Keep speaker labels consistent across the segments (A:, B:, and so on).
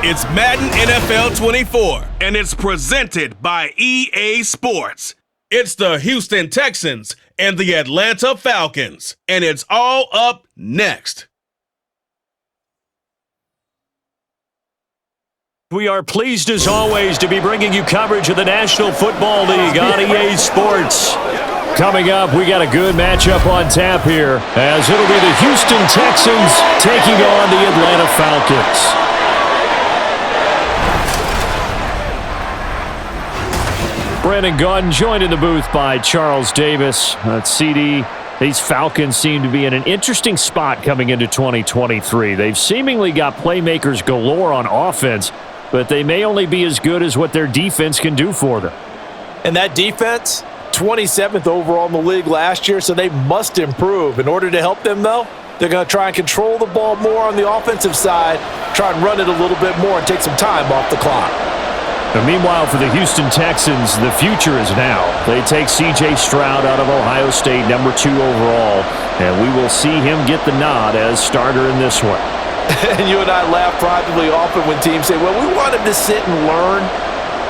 A: It's Madden NFL 24, and it's presented by EA Sports. It's the Houston Texans and the Atlanta Falcons, and it's all up next.
B: We are pleased as always to be bringing you coverage of the National Football League on EA Sports. Coming up, we got a good matchup on tap here, as it'll be the Houston Texans taking on the Atlanta Falcons. Brandon Gaudin joined in the booth by Charles Davis. CD, these Falcons seem to be in an interesting spot coming into 2023. They've seemingly got playmakers galore on offense, but they may only be as good as what their defense can do for them.
C: And that defense, 27th overall in the league last year, so they must improve. In order to help them, though, they're going to try and control the ball more on the offensive side, try and run it a little bit more and take some time off the clock.
B: And meanwhile, for the Houston Texans, the future is now. They take C.J. Stroud out of Ohio State, number 2 overall, and we will see him get the nod as starter in this one.
C: And you and I laugh privately often when teams say, well, we want him to sit and learn.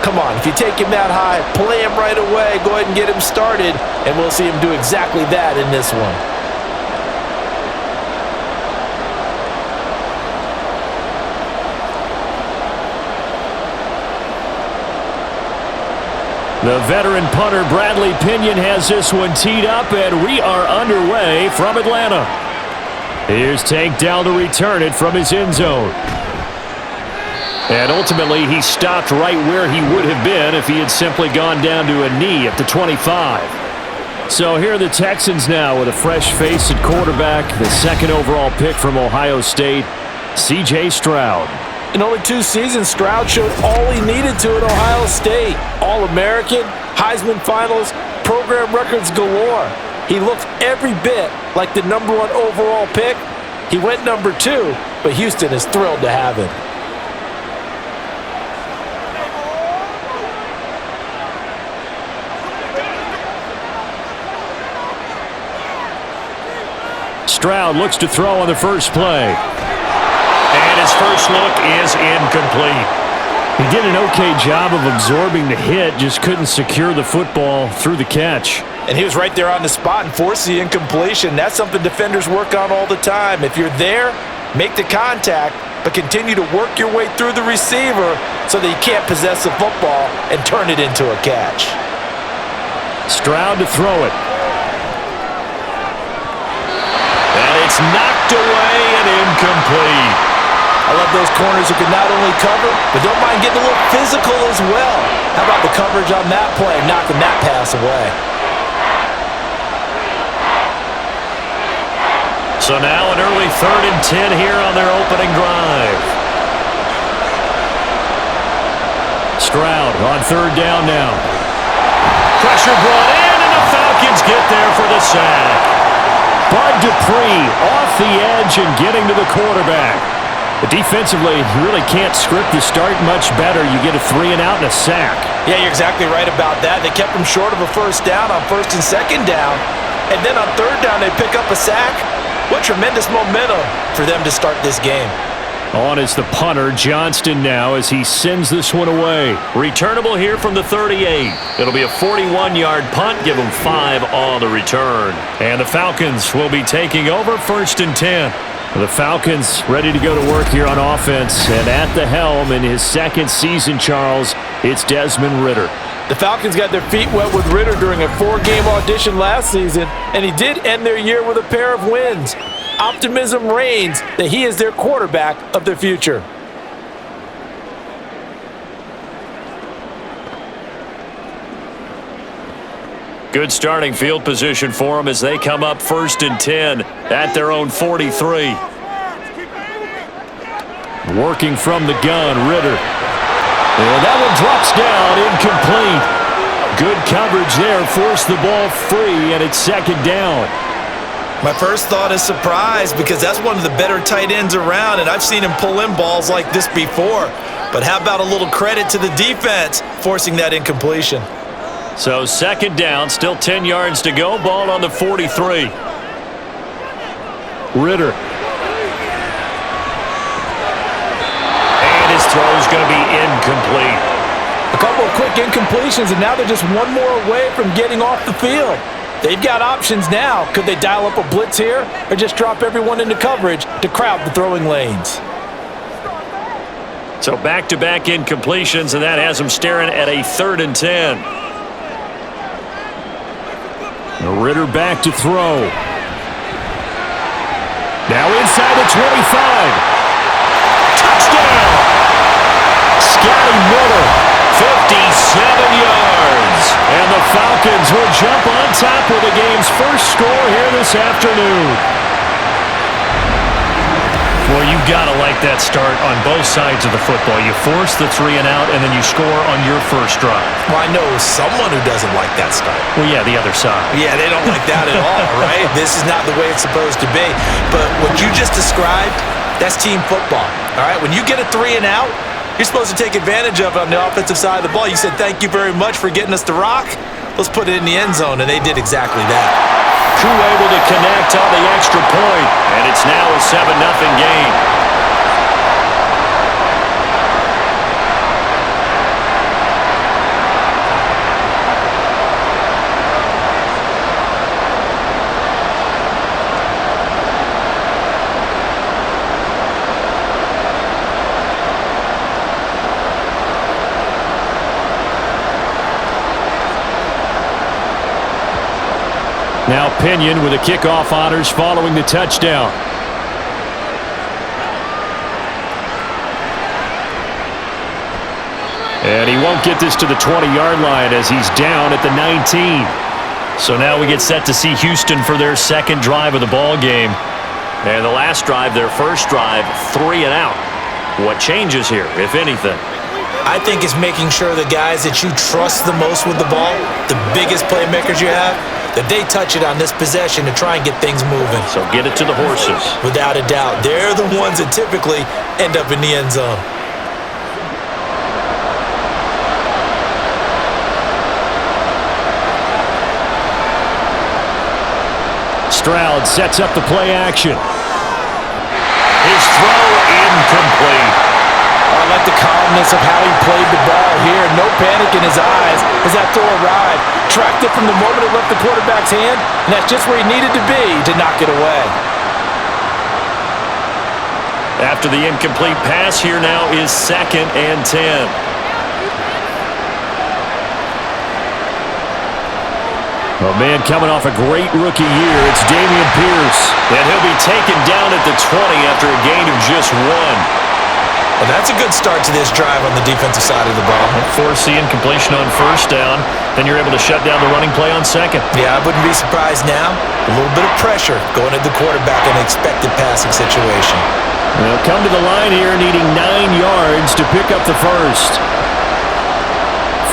C: Come on, if you take him that high, play him right away, go ahead and get him started, and we'll see him do exactly that in this one.
B: The veteran punter Bradley Pinion has this one teed up, and we are underway from Atlanta. Here's Tank down to return it from his end zone. And ultimately, he stopped right where he would have been if he had simply gone down to a knee at the 25. So here are the Texans now with a fresh face at quarterback, the 2nd overall pick from Ohio State, C.J. Stroud.
C: In only 2 seasons, Stroud showed all he needed to at Ohio State. All-American, Heisman Finals, program records galore. He looked every bit like the number 1 overall pick. He went number 2, but Houston is thrilled to have him.
B: Stroud looks to throw on the first play. And his first look is incomplete. He did an okay job of absorbing the hit, just couldn't secure the football through the catch.
C: And he was right there on the spot and forced the incompletion. That's something defenders work on all the time. If you're there, make the contact, but continue to work your way through the receiver so that you can't possess the football and turn it into a catch.
B: Stroud to throw it. And it's knocked away and incomplete.
C: I love those corners who can not only cover, but don't mind getting a little physical as well. How about the coverage on that play, knocking that pass away?
B: So now an early 3rd and 10 here on their opening drive. Stroud on 3rd down now. Pressure brought in, and the Falcons get there for the sack. Bud Dupree off the edge and getting to the quarterback. But defensively, you really can't script the start much better. You get a 3-and-out and a sack.
C: Yeah, you're exactly right about that. They kept them short of a first down on 1st and 2nd down. And then on 3rd down, they pick up a sack. What tremendous momentum for them to start this game.
B: On is the punter, Johnston now, as he sends this one away. Returnable here from the 38. It'll be a 41-yard punt. Give them 5 on the return. And the Falcons will be taking over 1st and 10. The Falcons ready to go to work here on offense, and at the helm in his 2nd season, Charles, it's Desmond Ridder.
C: The Falcons got their feet wet with Ridder during a 4-game audition last season, and he did end their year with a pair of wins. Optimism reigns that he is their quarterback of the future.
B: Good starting field position for them as they come up 1st and 10 at their own 43. Working from the gun, Ridder. And that one drops down, incomplete. Good coverage there, forced the ball free, and it's 2nd down.
C: My first thought is surprise, because that's one of the better tight ends around, and I've seen him pull in balls like this before. But how about a little credit to the defense forcing that incompletion?
B: So 2nd down, still 10 yards to go. Ball on the 43. Ridder. And his throw is going to be incomplete.
C: A couple of quick incompletions, and now they're just one more away from getting off the field. They've got options now. Could they dial up a blitz here or just drop everyone into coverage to crowd the throwing lanes?
B: So back-to-back incompletions, and that has them staring at a 3rd and 10.
D: Ritter back to throw. Now inside the 25.
B: Touchdown! Scotty Miller, 57 yards.
D: And the Falcons will jump on top with the game's first score here this afternoon.
B: Well, you've got to like that start on both sides of the football. You force the 3 and out, and then you score on your first drive.
C: Well, I know someone who doesn't like that start.
B: Well, yeah, the other side.
C: Yeah, they don't like that at all, right? This is not the way it's supposed to be. But what you just described, that's team football, all right? When you get a 3 and out, you're supposed to take advantage of it on the offensive side of the ball. You said, thank you very much for getting us to rock. Let's put it in the end zone, and they did exactly that.
B: Crew able to connect on the extra point, and it's now a 7-0 game.
D: Now Pinion with the kickoff honors following the touchdown. And he won't get this to the 20-yard line as he's down at the 19.
B: So now we get set to see Houston for their second drive of the ball game. And the last drive, their first drive, 3 and out. What changes here, if anything?
C: I think it's making sure the guys that you trust the most with the ball, the biggest playmakers you have, that they touch it on this possession to try and get things moving.
B: So get it to the horses.
C: Without a doubt. They're the ones that typically end up in the end zone.
D: Stroud sets up the play action.
B: His throw incomplete.
C: I like the calmness of how he played the ball here. No panic in his eyes as that throw arrived. Tracked it from the moment it left the quarterback's hand, and that's just where he needed to be to knock it away.
B: After the incomplete pass, here now is 2nd and 10.
D: Oh, man, coming off a great rookie year, it's Dameon Pierce.
B: And he'll be taken down at the 20 after a gain of just 1.
C: Well, that's a good start to this drive on the defensive side of the ball.
B: Force the incompletion on first down, then you're able to shut down the running play on second.
C: Yeah, I wouldn't be surprised now. A little bit of pressure going at the quarterback in an expected passing situation.
D: They'll come to the line here needing 9 yards to pick up the first.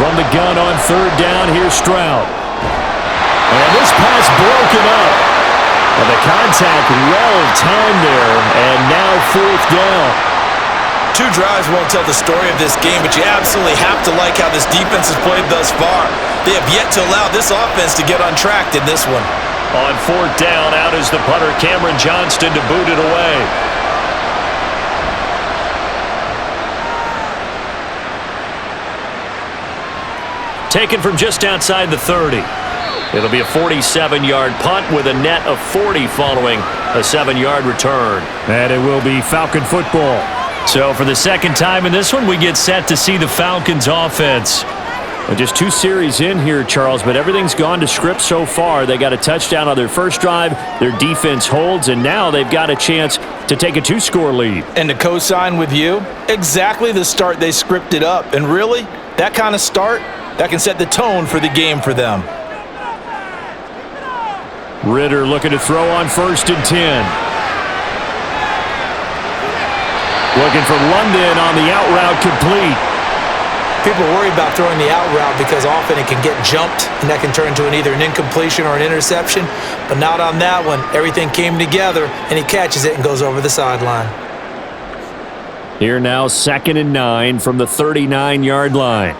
D: From the gun on 3rd down, here's Stroud. And this pass broken up. And the contact well timed there, and now 4th down.
C: 2 drives won't tell the story of this game, but you absolutely have to like how this defense has played thus far. They have yet to allow this offense to get untracked in this one.
B: On 4th down, out is the punter, Cameron Johnston, to boot it away. Taken from just outside the 30. It'll be a 47-yard punt with a net of 40 following a 7-yard return.
D: And it will be Falcon football.
B: So for the second time in this one, we get set to see the Falcons offense.
D: Well, just 2 series in here, Charles, but everything's gone to script so far. They got a touchdown on their first drive. Their defense holds, and now they've got a chance to take a 2-score lead.
C: And to co-sign with you, exactly the start they scripted up. And really, that kind of start, that can set the tone for the game for them.
D: Ritter looking to throw on 1st and 10. Looking for London on the out route complete.
C: People worry about throwing the out route because often it can get jumped, and that can turn into either an incompletion or an interception. But not on that one. Everything came together, and he catches it and goes over the sideline.
D: Here now, 2nd and 9 from the 39-yard line.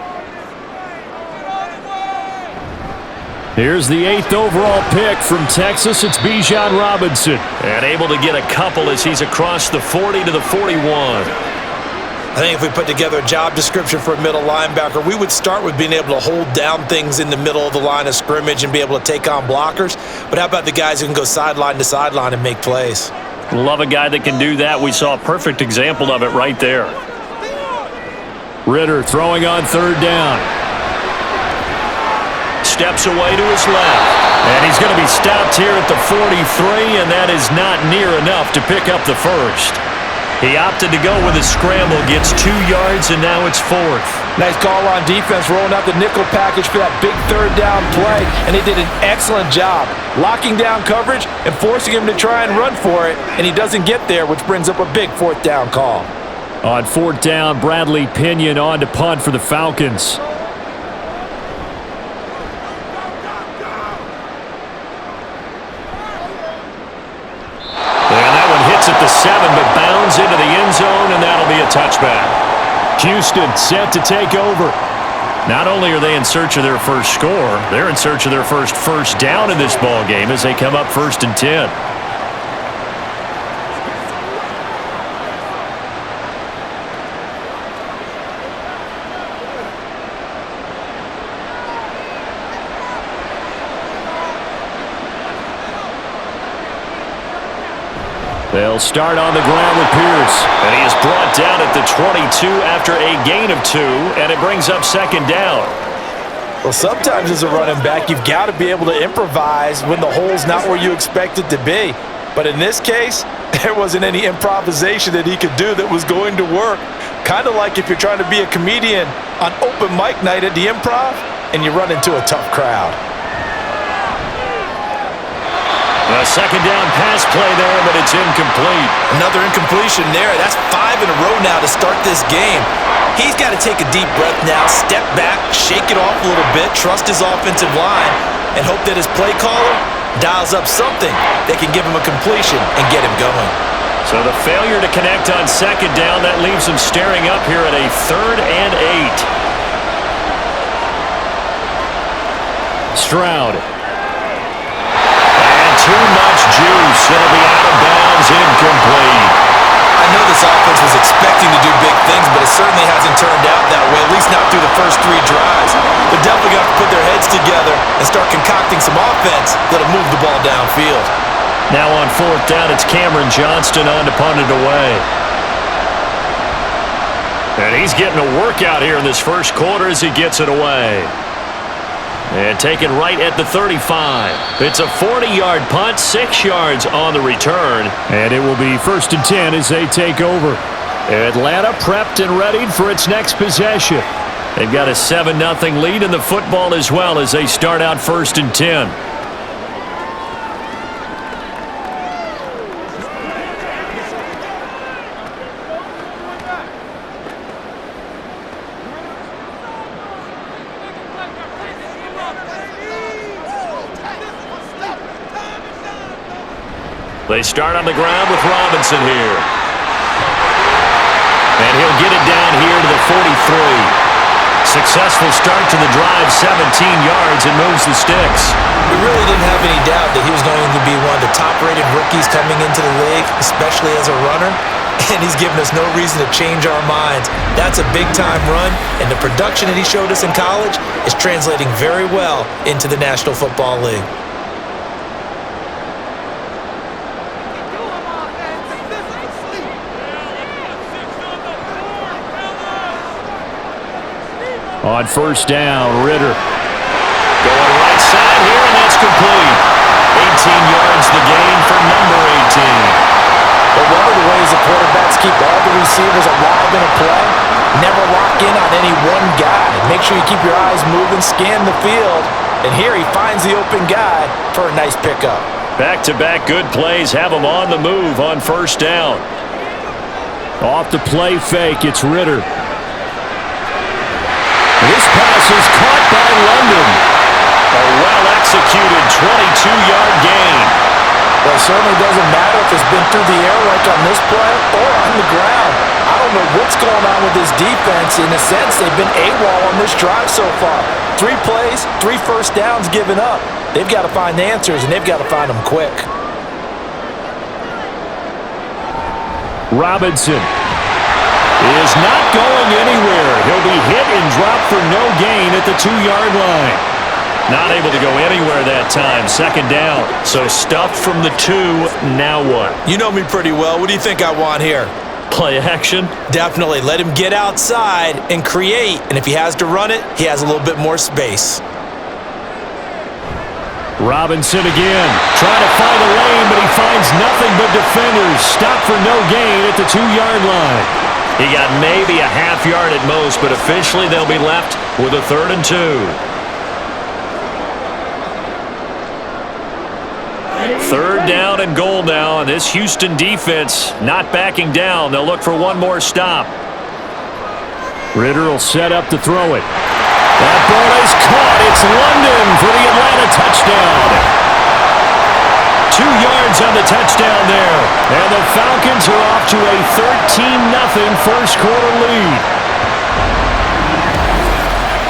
D: Here's the 8th overall pick from Texas. It's Bijan Robinson.
B: And able to get a couple as he's across the 40 to the 41.
C: I think if we put together a job description for a middle linebacker, we would start with being able to hold down things in the middle of the line of scrimmage and be able to take on blockers. But how about the guys who can go sideline to sideline and make plays?
B: Love a guy that can do that. We saw a perfect example of it right there.
D: Ritter throwing on third down.
B: Steps away to his left. And he's going to be stopped here at the 43, and that is not near enough to pick up the first. He opted to go with a scramble, gets 2 yards, and now it's fourth.
C: Nice call on defense, rolling out the nickel package for that big third down play, and they did an excellent job locking down coverage and forcing him to try and run for it, and he doesn't get there, which brings up a big fourth down call.
D: On fourth down, Bradley Pinion on to punt for the Falcons.
B: At the 7, but bounds into the end zone, and that'll be a touchback.
D: Houston set to take over.
B: Not only are they in search of their first score, they're in search of their first down in this ball game as they come up 1st and 10.
D: They'll start on the ground with Pierce.
B: And he is brought down at the 22 after a gain of 2, and it brings up 2nd down.
C: Well, sometimes as a running back, you've got to be able to improvise when the hole's not where you expect it to be. But in this case, there wasn't any improvisation that he could do that was going to work. Kind of like if you're trying to be a comedian on open mic night at the Improv and you run into a tough crowd.
B: A 2nd down pass play there, but it's incomplete.
C: Another incompletion there. That's 5 in a row now to start this game. He's got to take a deep breath now, step back, shake it off a little bit, trust his offensive line, and hope that his play caller dials up something that can give him a completion and get him going.
B: So the failure to connect on 2nd down, that leaves him staring up here at a 3rd and 8.
D: Stroud.
B: Too much juice. It'll be out of bounds, incomplete.
C: I know this offense was expecting to do big things, but it certainly hasn't turned out that way, at least not through the first 3 drives. They're definitely going to have to put their heads together and start concocting some offense that'll move the ball downfield.
B: Now on 4th down, it's Cameron Johnston on to punt it away. And he's getting a workout here in this first quarter as he gets it away. And taken right at the 35. It's a 40-yard punt, 6 yards on the return.
D: And it will be 1st and 10 as they take over. Atlanta prepped and readied for its next possession.
B: They've got a 7-0 lead in the football as well as they start out 1st and 10. They start on the ground with Robinson here. And he'll get it down here to the 43. Successful start to the drive, 17 yards, and moves the sticks.
C: We really didn't have any doubt that he was going to be one of the top-rated rookies coming into the league, especially as a runner. And he's given us no reason to change our minds. That's a big-time run, and the production that he showed us in college is translating very well into the National Football League.
D: On 1st down, Ritter.
B: Going right side here, and that's complete. 18 yards the gain for number 18.
C: But one of the ways the quarterbacks keep all the receivers alive in a play, never lock in on any one guy. Make sure you keep your eyes moving, scan the field, and here he finds the open guy for a nice pickup.
B: Back-to-back good plays have him on the move on 1st down.
D: Off the play fake, it's Ritter. This pass is caught by London.
B: A well-executed 22-yard gain.
C: Well, it certainly doesn't matter if it's been through the air like on this play or on the ground. I don't know what's going on with this defense. In a sense, they've been AWOL on this drive so far. 3 plays, 3 first downs given up. They've got to find answers, and they've got to find them quick.
D: Robinson.
B: is not going anywhere. He'll be hit and dropped for no gain at the 2-yard line. Not able to go anywhere that time. Second down. So stuffed from the 2. Now what?
C: You know me pretty well. What do you think I want here?
B: Play action?
C: Definitely. Let him get outside and create. And if he has to run it, he has a little bit more space.
B: Robinson again. Trying to find a lane, but he finds nothing but defenders. Stopped for no gain at the 2-yard line. He got maybe a half yard at most, but officially they'll be left with a 3rd and 2. 3rd down and goal now, and this Houston defense not backing down. They'll look for one more stop. Ritter will set up to throw it. That ball is caught. It's London for the Atlanta touchdown. 2 yards on the touchdown there. And the Falcons are off to a 13-0 first quarter lead.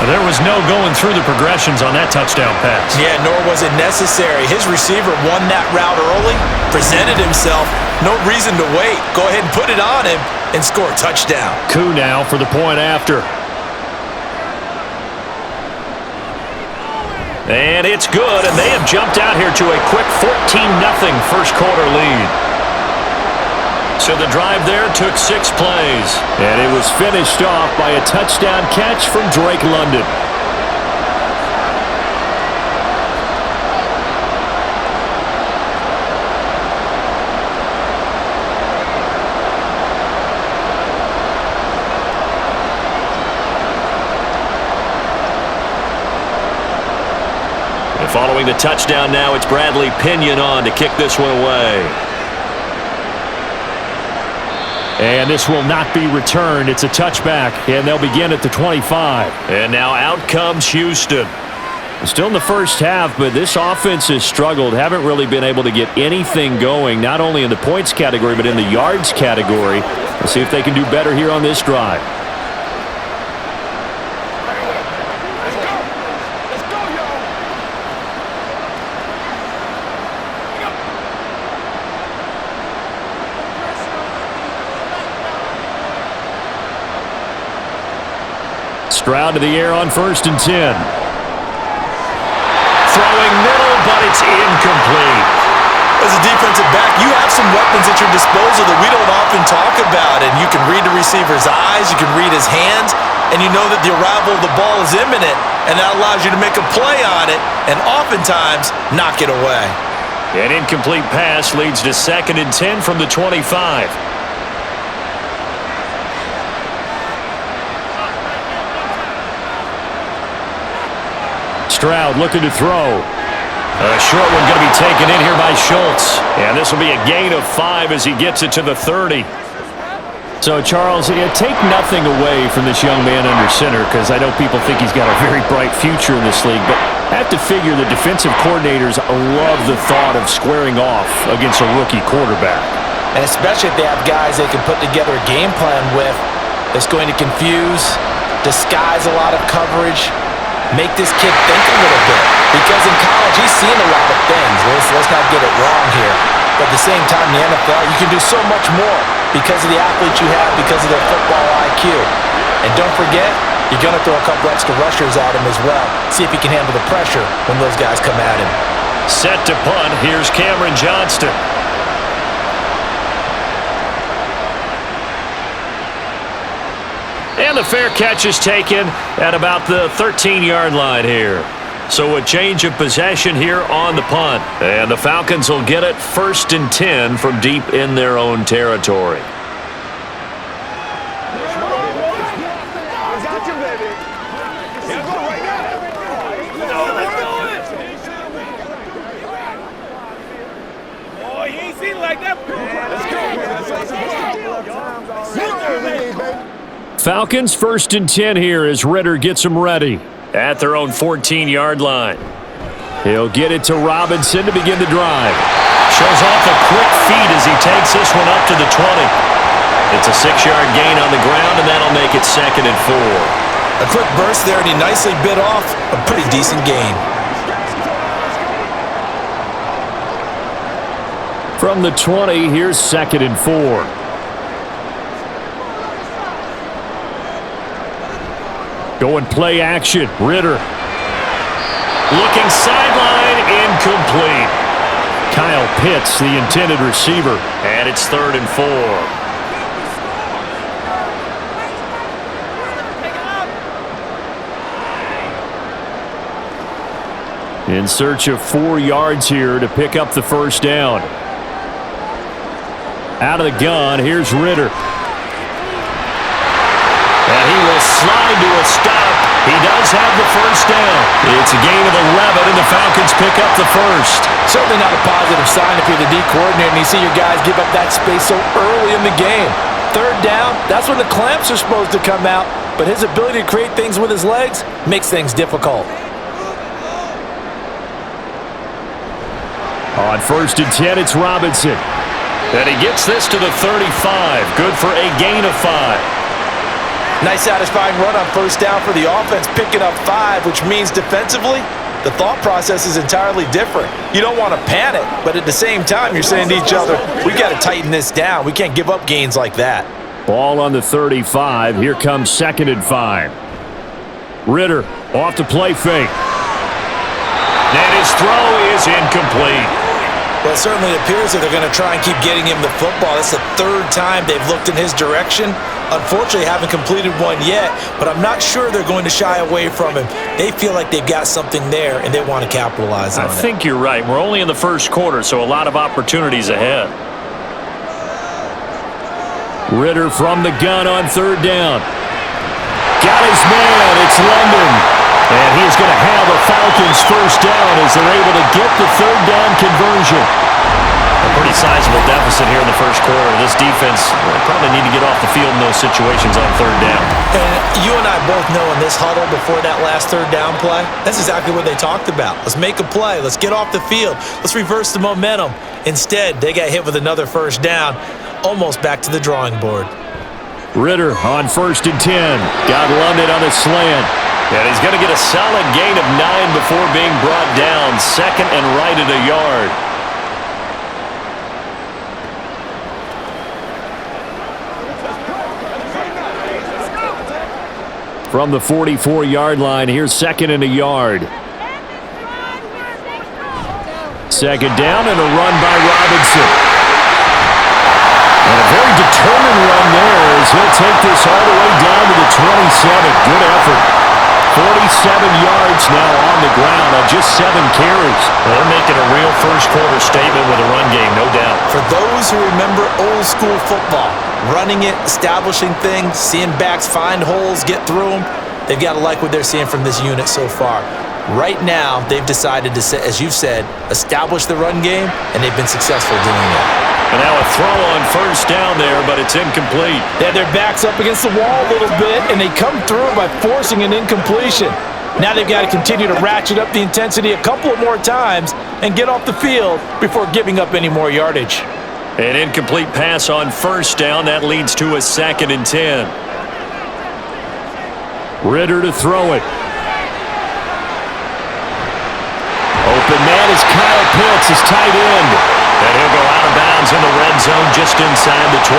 B: There was no going through the progressions on that touchdown pass.
C: Yeah, nor was it necessary. His receiver won that route early, presented himself. No reason to wait. Go ahead and put it on him and score a touchdown.
B: Coup now for the point after. And it's good, and they have jumped out here to a quick 14-0 first quarter lead. So the drive there took 6 plays. And it was finished off by a touchdown catch from Drake London. And following the touchdown now, it's Bradley Pinion on to kick this one away. And this will not be returned. It's a touchback, and they'll begin at the 25. And now out comes Houston. Still in the first half, but this offense has struggled. Haven't really been able to get anything going, not only in the points category, but in the yards category. We'll see if they can do better here on this drive. Stroud to the air on 1st and 10. Throwing middle, but it's incomplete.
C: As a defensive back, you have some weapons at your disposal that we don't often talk about. And you can read the receiver's eyes, you can read his hands, and you know that the arrival of the ball is imminent, and that allows you to make a play on it and oftentimes knock it away.
B: An incomplete pass leads to 2nd and 10 from the 25. Stroud looking to throw. A short one going to be taken in here by Schultz. And this will be a gain of 5 as he gets it to the 30. So, Charles, take nothing away from this young man under center, because I know people think he's got a very bright future in this league, but I have to figure the defensive coordinators love the thought of squaring off against a rookie quarterback.
C: And especially if they have guys they can put together a game plan with that's going to confuse, disguise a lot of coverage, make this kid think a little bit. Because in college, he's seen a lot of things. Let's not get it wrong here. But at the same time, in the NFL, you can do so much more because of the athletes you have, because of their football IQ. And don't forget, you're going to throw a couple extra rushers at him as well. See if he can handle the pressure when those guys come at him.
B: Set to punt. Here's Cameron Johnston. And the fair catch is taken at about the 13-yard line here. So a change of possession here on the punt. And the Falcons will get it 1st and 10 from deep in their own territory. Falcons 1st and 10 here as Ritter gets them ready at their own 14-yard line. He'll get it to Robinson to begin the drive. Shows off a quick feed as he takes this one up to the 20. It's a 6-yard gain on the ground, and that'll make it 2nd and 4.
C: A quick burst there, and he nicely bit off a pretty decent gain. From the 20, here's 2nd and 4.
D: Going play action. Ritter.
B: Looking sideline, incomplete.
D: Kyle Pitts, the intended receiver.
B: And it's 3rd and 4.
D: In search of 4 yards here to pick up the first down. Out of the gun, here's Ritter.
B: And he will slide to a stop. He does have the first down. It's a gain of 11, and the Falcons pick up the first.
C: Certainly not a positive sign if you're the D coordinator and you see your guys give up that space so early in the game. 3rd down, that's when the clamps are supposed to come out, but his ability to create things with his legs makes things difficult.
D: On 1st and 10, it's Robinson.
B: And he gets this to the 35. Good for a gain of 5.
C: Nice satisfying run on 1st down for the offense, picking up 5, which means defensively, the thought process is entirely different. You don't want to panic, but at the same time, you're saying to each other, we've got to tighten this down. We can't give up gains like that.
D: Ball on the 35. Here comes 2nd and 5. Ritter off the play fake.
B: And his throw is incomplete.
C: Well, it certainly appears that they're going to try and keep getting him the football. That's the 3rd time they've looked in his direction. Unfortunately, haven't completed one yet, but I'm not sure they're going to shy away from him. They feel like they've got something there, and they want to capitalize on it.
B: I think you're right. We're only in the 1st quarter, so a lot of opportunities ahead.
D: Ritter from the gun on 3rd down. Got his man. It's London. And he's going to have a Falcons first down as they're able to get the 3rd down conversion.
B: A pretty sizable deficit here in the 1st quarter. This defense will probably need to get off the field in those situations on 3rd down.
C: And you and I both know in this huddle before that last 3rd down play, that's exactly what they talked about. Let's make a play. Let's get off the field. Let's reverse the momentum. Instead, they got hit with another 1st down, almost back to the drawing board.
D: Ritter on 1st and 10. Got London on a slant.
B: And he's going to get a solid gain of 9 before being brought down. 2nd and right at a yard.
D: From the 44-yard line, here's 2nd and a yard. 2nd down and a run by Robinson. And a very determined run there as he'll take this all the way down to the 27. Good effort. 47 yards now on the ground on just 7 carries.
B: Well, they're making a real 1st quarter statement with a run game, no doubt.
C: For those who remember old school football, running it, establishing things, seeing backs find holes, get through them, they've got to like what they're seeing from this unit so far. Right now, they've decided to, as you've said, establish the run game, and they've been successful doing that.
B: And now a throw on 1st down there, but it's incomplete.
C: They had their backs up against the wall a little bit, and they come through by forcing an incompletion. Now they've got to continue to ratchet up the intensity a couple of more times and get off the field before giving up any more yardage.
B: An incomplete pass on 1st down. That leads to a 2nd and 10.
D: Ritter to throw it. Open man is Kyle Pitts, his tight end.
B: And he'll go out of bounds in the red zone just inside the 20.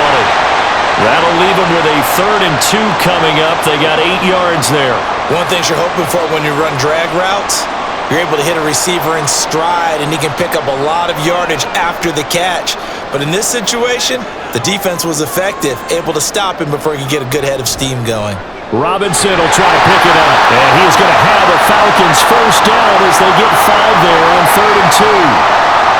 D: That'll leave them with a 3rd and 2 coming up. They got 8 yards there.
C: One thing you're hoping for when you run drag routes, you're able to hit a receiver in stride, and he can pick up a lot of yardage after the catch. But in this situation, the defense was effective, able to stop him before he could get a good head of steam going.
D: Robinson will try to pick it up, and he's going to have a Falcons first down as they get 5 there on 3rd and 2.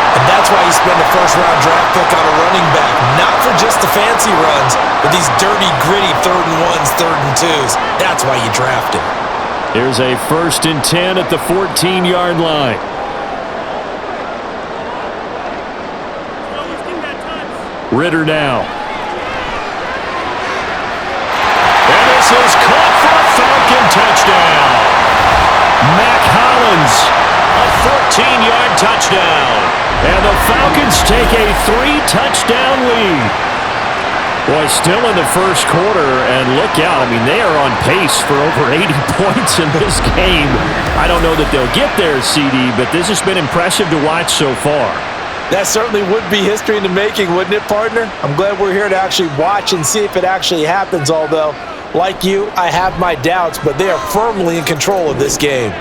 C: And that's why you spend a 1st-round draft pick on a running back, not for just the fancy runs, but these dirty, gritty 3rd and 1s, 3rd and 2s. That's why you draft him.
D: Here's a 1st and 10 at the 14-yard line. Ritter now.
B: And this is caught for a Falcon touchdown.
D: Mac Hollins,
B: a 14-yard touchdown.
D: And the Falcons take a 3-touchdown lead. Boy, still in the 1st quarter, and look out. I mean, they are on pace for over 80 points in this game. I don't know that they'll get there, CD, but this has been impressive to watch so far.
C: That certainly would be history in the making, wouldn't it, partner? I'm glad we're here to actually watch and see if it actually happens, although Like you, I have my doubts, but they are firmly in control of this game.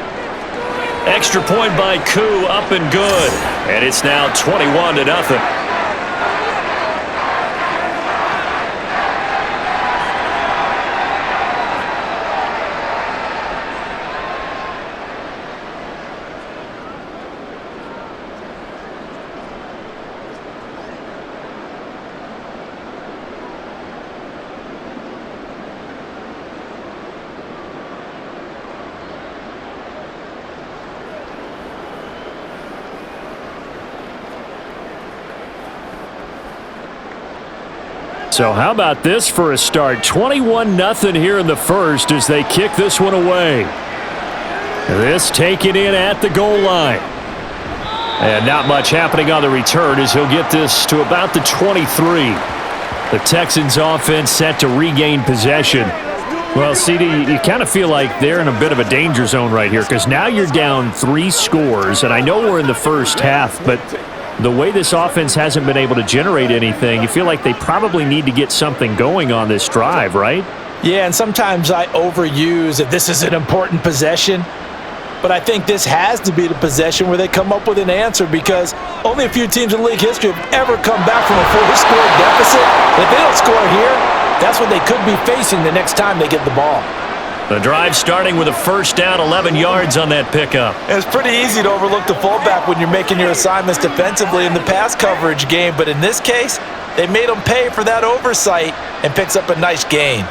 B: Extra point by Koo, up and good. And it's now 21-0. So how about this for a start? 21-0 here in the first as they kick this one away. This taken in at the goal line. And not much happening on the return as he'll get this to about the 23. The Texans offense set to regain possession. Well, CD, you kind of feel like they're in a bit of a danger zone right here because now you're down 3 scores, and I know we're in the first half, but the way this offense hasn't been able to generate anything, you feel like they probably need to get something going on this drive, right?
C: Yeah, and sometimes I overuse if this is an important possession, but I think this has to be the possession where they come up with an answer because only a few teams in league history have ever come back from a 4-score deficit. If they don't score here, that's what they could be facing the next time they get the ball.
B: The drive starting with a first down, 11 yards on that pickup.
C: It's pretty easy to overlook the fullback when you're making your assignments defensively in the pass coverage game, but in this case, they made him pay for that oversight and picks up a nice gain.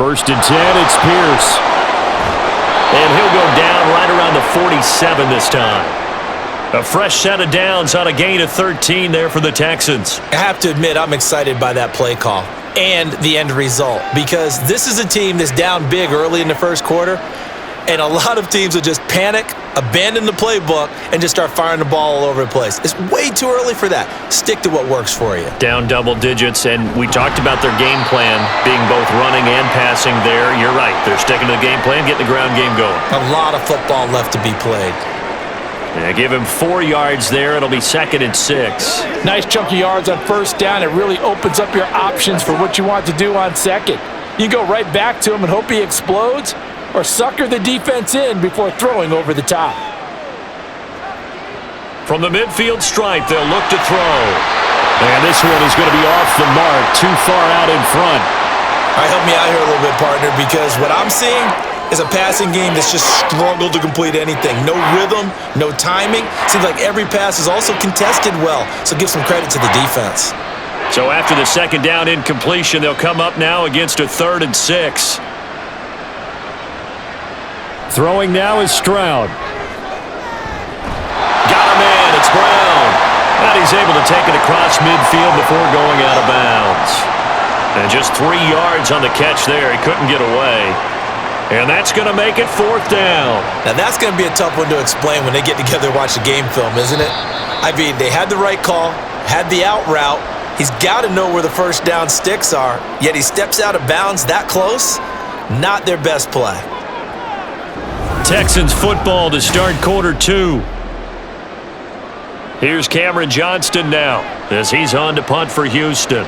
B: First and 10, it's Pierce. And he'll go down right around the 47 this time. A fresh set of downs on a gain of 13 there for the Texans.
C: I have to admit, I'm excited by that play call and the end result because this is a team that's down big early in the first quarter, and a lot of teams will just panic, abandon the playbook, and just start firing the ball all over the place. It's way too early for that. Stick to what works for you.
B: Down double digits, and we talked about their game plan being both running and passing there. You're right. They're sticking to the game plan, getting the ground game going.
C: A lot of football left to be played.
B: Yeah, give him 4 yards there. It'll be 2nd and 6.
C: Nice chunk of yards on first down. It really opens up your options for what you want to do on second. You go right back to him and hope he explodes or sucker the defense in before throwing over the top.
B: From the midfield stripe, they'll look to throw. And this one is going to be off the mark, too far out in front.
C: All right, help me out here a little bit, partner, because what I'm seeing is a passing game that's just struggled to complete anything. No rhythm, no timing. Seems like every pass is also contested well, so give some credit to the defense.
B: So after the second down incompletion, they'll come up now against a 3rd and 6.
D: Throwing now is Stroud.
B: Got a man, it's Brown. And he's able to take it across midfield before going out of bounds. And just 3 yards on the catch there. He couldn't get away. And that's going to make it 4th down.
C: Now that's going to be a tough one to explain when they get together and watch the game film, isn't it? I mean, they had the right call, had the out route. He's got to know where the first down sticks are, yet he steps out of bounds that close. Not their best play.
B: Texans football to start quarter 2. Here's Cameron Johnston now as he's on to punt for Houston.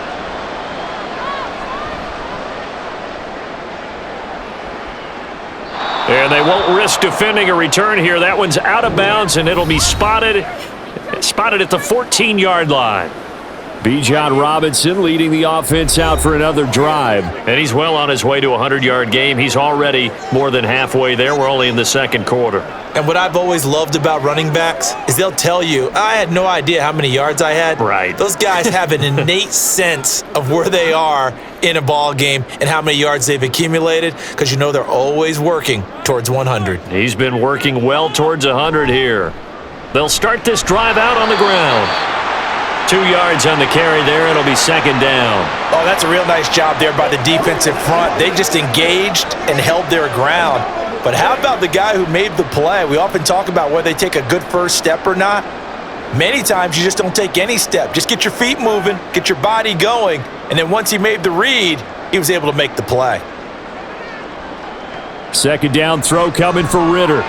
B: And they won't risk defending a return here. That one's out of bounds, and it'll be spotted at the 14-yard line.
D: Bijan Robinson leading the offense out for another drive.
B: And he's well on his way to a 100-yard game. He's already more than halfway there. We're only in the second quarter.
C: And what I've always loved about running backs is they'll tell you, I had no idea how many yards I had.
B: Right.
C: Those guys have an innate sense of where they are in a ball game and how many yards they've accumulated because you know they're always working towards 100.
B: He's been working well towards 100 here. They'll start this drive out on the ground. 2 yards on the carry there. It'll be 2nd down.
C: Oh, that's a real nice job there by the defense in front. They just engaged and held their ground. But how about the guy who made the play? We often talk about whether they take a good first step or not. Many times you just don't take any step. Just get your feet moving, get your body going, and then once he made the read, he was able to make the play.
D: 2nd down throw coming for Ritter.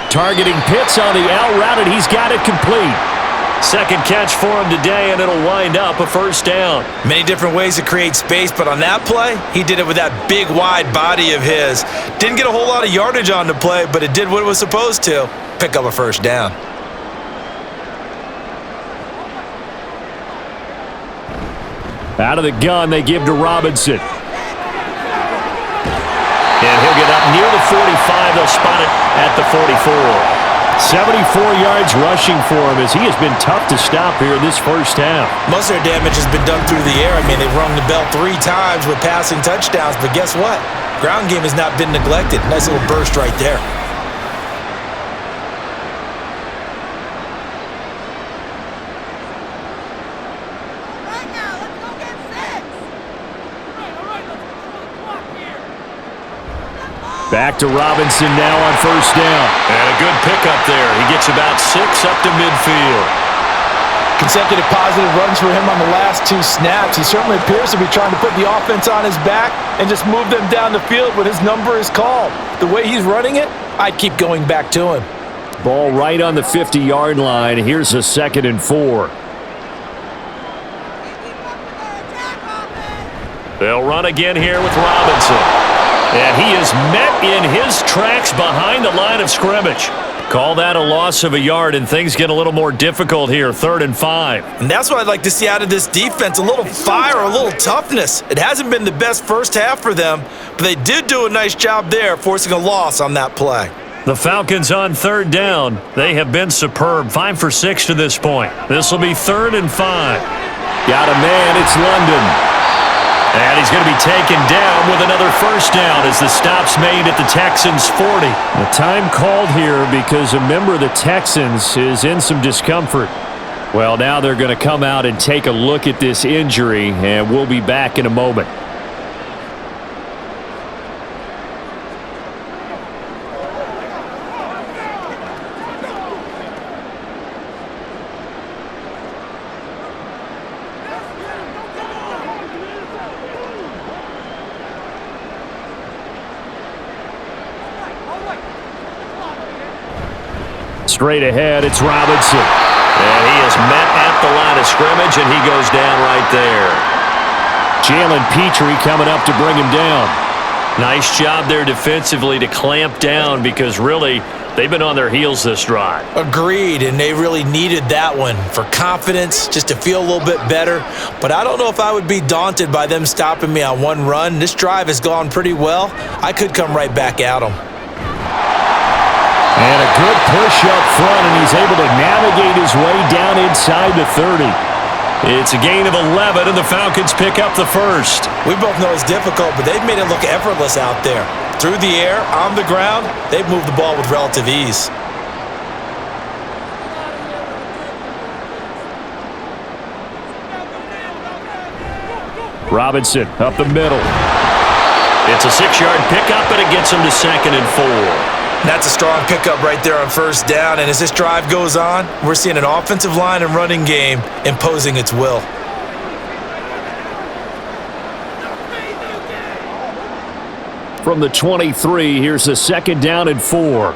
D: Targeting Pitts on the out route, and he's got it complete.
B: Second catch for him today, and it'll wind up a first down.
C: Many different ways to create space, but on that play, he did it with that big, wide body of his. Didn't get a whole lot of yardage on the play, but it did what it was supposed to. Pick up a first down.
D: Out of the gun, they give to Robinson.
B: And he'll get up near the 45. They'll spot it at the 44.
D: 74 yards rushing for him as he has been tough to stop here in this first half.
C: Most of their damage has been done through the air. I mean, they've rung the bell 3 times with passing touchdowns, but guess what? Ground game has not been neglected. Nice little burst right there.
D: Back to Robinson now on first down.
B: And a good pickup there. He gets about 6 up to midfield.
C: Consecutive positive runs for him on the last 2 snaps. He certainly appears to be trying to put the offense on his back and just move them down the field when his number is called. The way he's running it, I'd keep going back to him.
D: Ball right on the 50-yard line. Here's a 2nd and 4.
B: They'll run again here with Robinson. And he is met in his tracks behind the line of scrimmage. Call that a loss of a yard, and things get a little more difficult here, 3rd and 5.
C: And that's what I'd like to see out of this defense, a little fire, a little toughness. It hasn't been the best first half for them, but they did do a nice job there, forcing a loss on that play.
B: The Falcons on 3rd down. They have been superb, 5 for 6 to this point. This will be 3rd and 5.
D: Got a man, it's London.
B: And he's going to be taken down with another first down as the stop's made at the Texans' 40.
D: The time called here because a member of the Texans is in some discomfort. Well, now they're going to come out and take a look at this injury, and we'll be back in a moment. Straight ahead, it's Robinson.
B: And he is met at the line of scrimmage, and he goes down right there.
D: Jalen Petrie coming up to bring him down.
B: Nice job there defensively to clamp down because really they've been on their heels this drive.
C: Agreed, and they really needed that one for confidence, just to feel a little bit better. But I don't know if I would be daunted by them stopping me on one run. This drive has gone pretty well. I could come right back at them.
D: And a good push up front, and he's able to navigate his way down inside the 30.
B: It's a gain of 11, and the Falcons pick up the first.
C: We both know it's difficult, but they've made it look effortless out there. Through the air, on the ground, they've moved the ball with relative ease.
D: Robinson up the middle.
B: It's a 6-yard pickup, and it gets him to 2nd and 4.
C: That's a strong pickup right there on first down, and as this drive goes on, we're seeing an offensive line and running game imposing its will.
D: From the 23, here's a 2nd down and 4.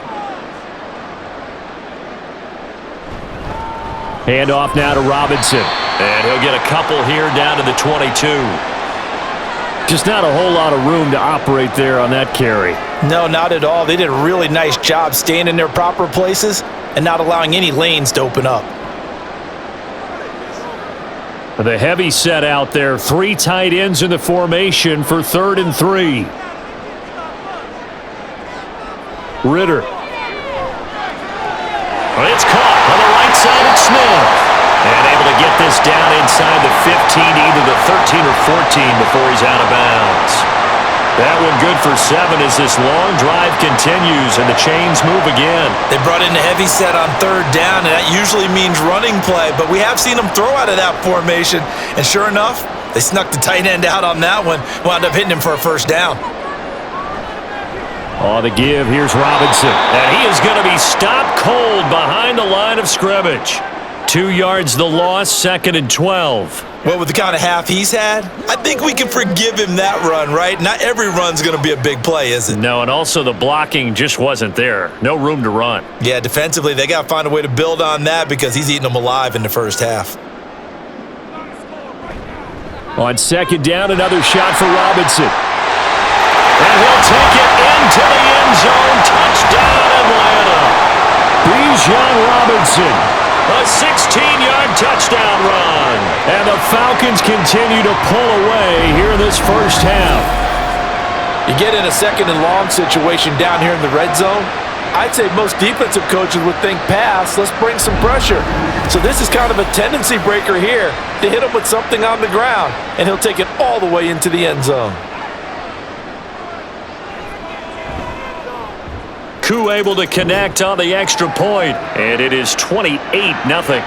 D: Hand off now to Robinson.
B: And he'll get a couple here down to the 22.
D: Just not a whole lot of room to operate there on that carry.
C: No, not at all. They did a really nice job staying in their proper places and not allowing any lanes to open up.
D: The heavy set out there. 3 tight ends in the formation for 3rd and 3. Ritter.
B: Well, it's caught on the right side of Smith. And able to get this down inside the 15, either the 13 or 14 before he's out of bounds. That one good for 7 as this long drive continues and the chains move again.
C: They brought in a heavy set on 3rd down, and that usually means running play, but we have seen them throw out of that formation, and sure enough, they snuck the tight end out on that one, wound up hitting him for a first down.
D: On the give, here's Robinson.
B: And he is going to be stopped cold behind the line of scrimmage. 2 yards the loss, 2nd and 12.
C: Well, with the kind of half he's had, I think we can forgive him that run, right? Not every run's going to be a big play, is it?
B: No, and also the blocking just wasn't there. No room to run.
C: Yeah, defensively, they got to find a way to build on that because he's eating them alive in the first half.
D: On 2nd down, another shot for Robinson. And he'll take it into the end zone. Touchdown, Atlanta. Bijan Robinson. A 16-yard touchdown run. And the Falcons continue to pull away here in this first half.
C: You get in a 2nd and long situation down here in the red zone, I'd say most defensive coaches would think pass, let's bring some pressure. So this is kind of a tendency breaker here to hit him with something on the ground, and he'll take it all the way into the end zone.
B: Koo able to connect on the extra point, and it is 28-0.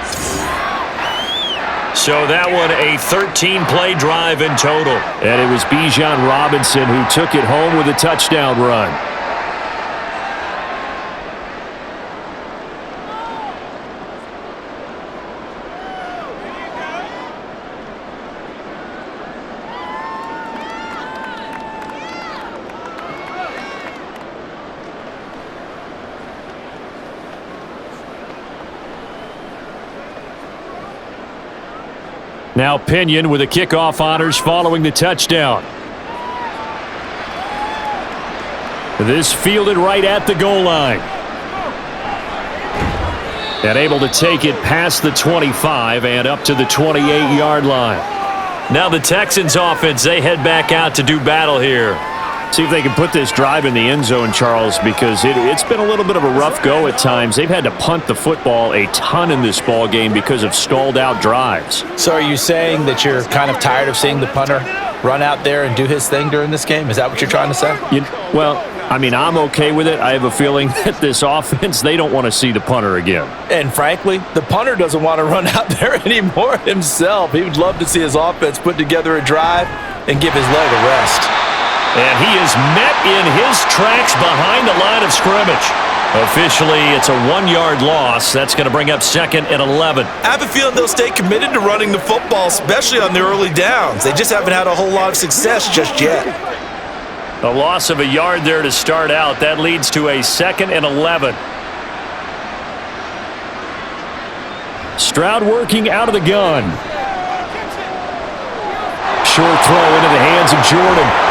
B: So that one a 13-play drive in total.
D: And it was Bijan Robinson who took it home with a touchdown run. Now Pinion with the kickoff honors following the touchdown. This fielded right at the goal line. And able to take it past the 25 and up to the 28-yard line.
B: Now the Texans offense, they head back out to do battle here.
D: See if they can put this drive in the end zone, Charles, because it's been a little bit of a rough go at times. They've had to punt the football a ton in this ball game because of stalled out drives.
E: So are you saying that you're kind of tired of seeing the punter run out there and do his thing during this game? Is that what you're trying to say?
D: Well, I mean, I'm okay with it. I have a feeling that this offense, they don't want to see the punter again.
C: And frankly, the punter doesn't want to run out there anymore himself. He would love to see his offense put together a drive and give his leg a rest.
B: And he is met in his tracks behind the line of scrimmage. Officially, it's a 1-yard loss. That's going to bring up 2nd and 11.
C: I have a feeling they'll stay committed to running the football, especially on the early downs. They just haven't had a whole lot of success just yet.
B: A loss of a yard there to start out. That leads to a 2nd and 11.
D: Stroud working out of the gun. Short throw into the hands of Jordan.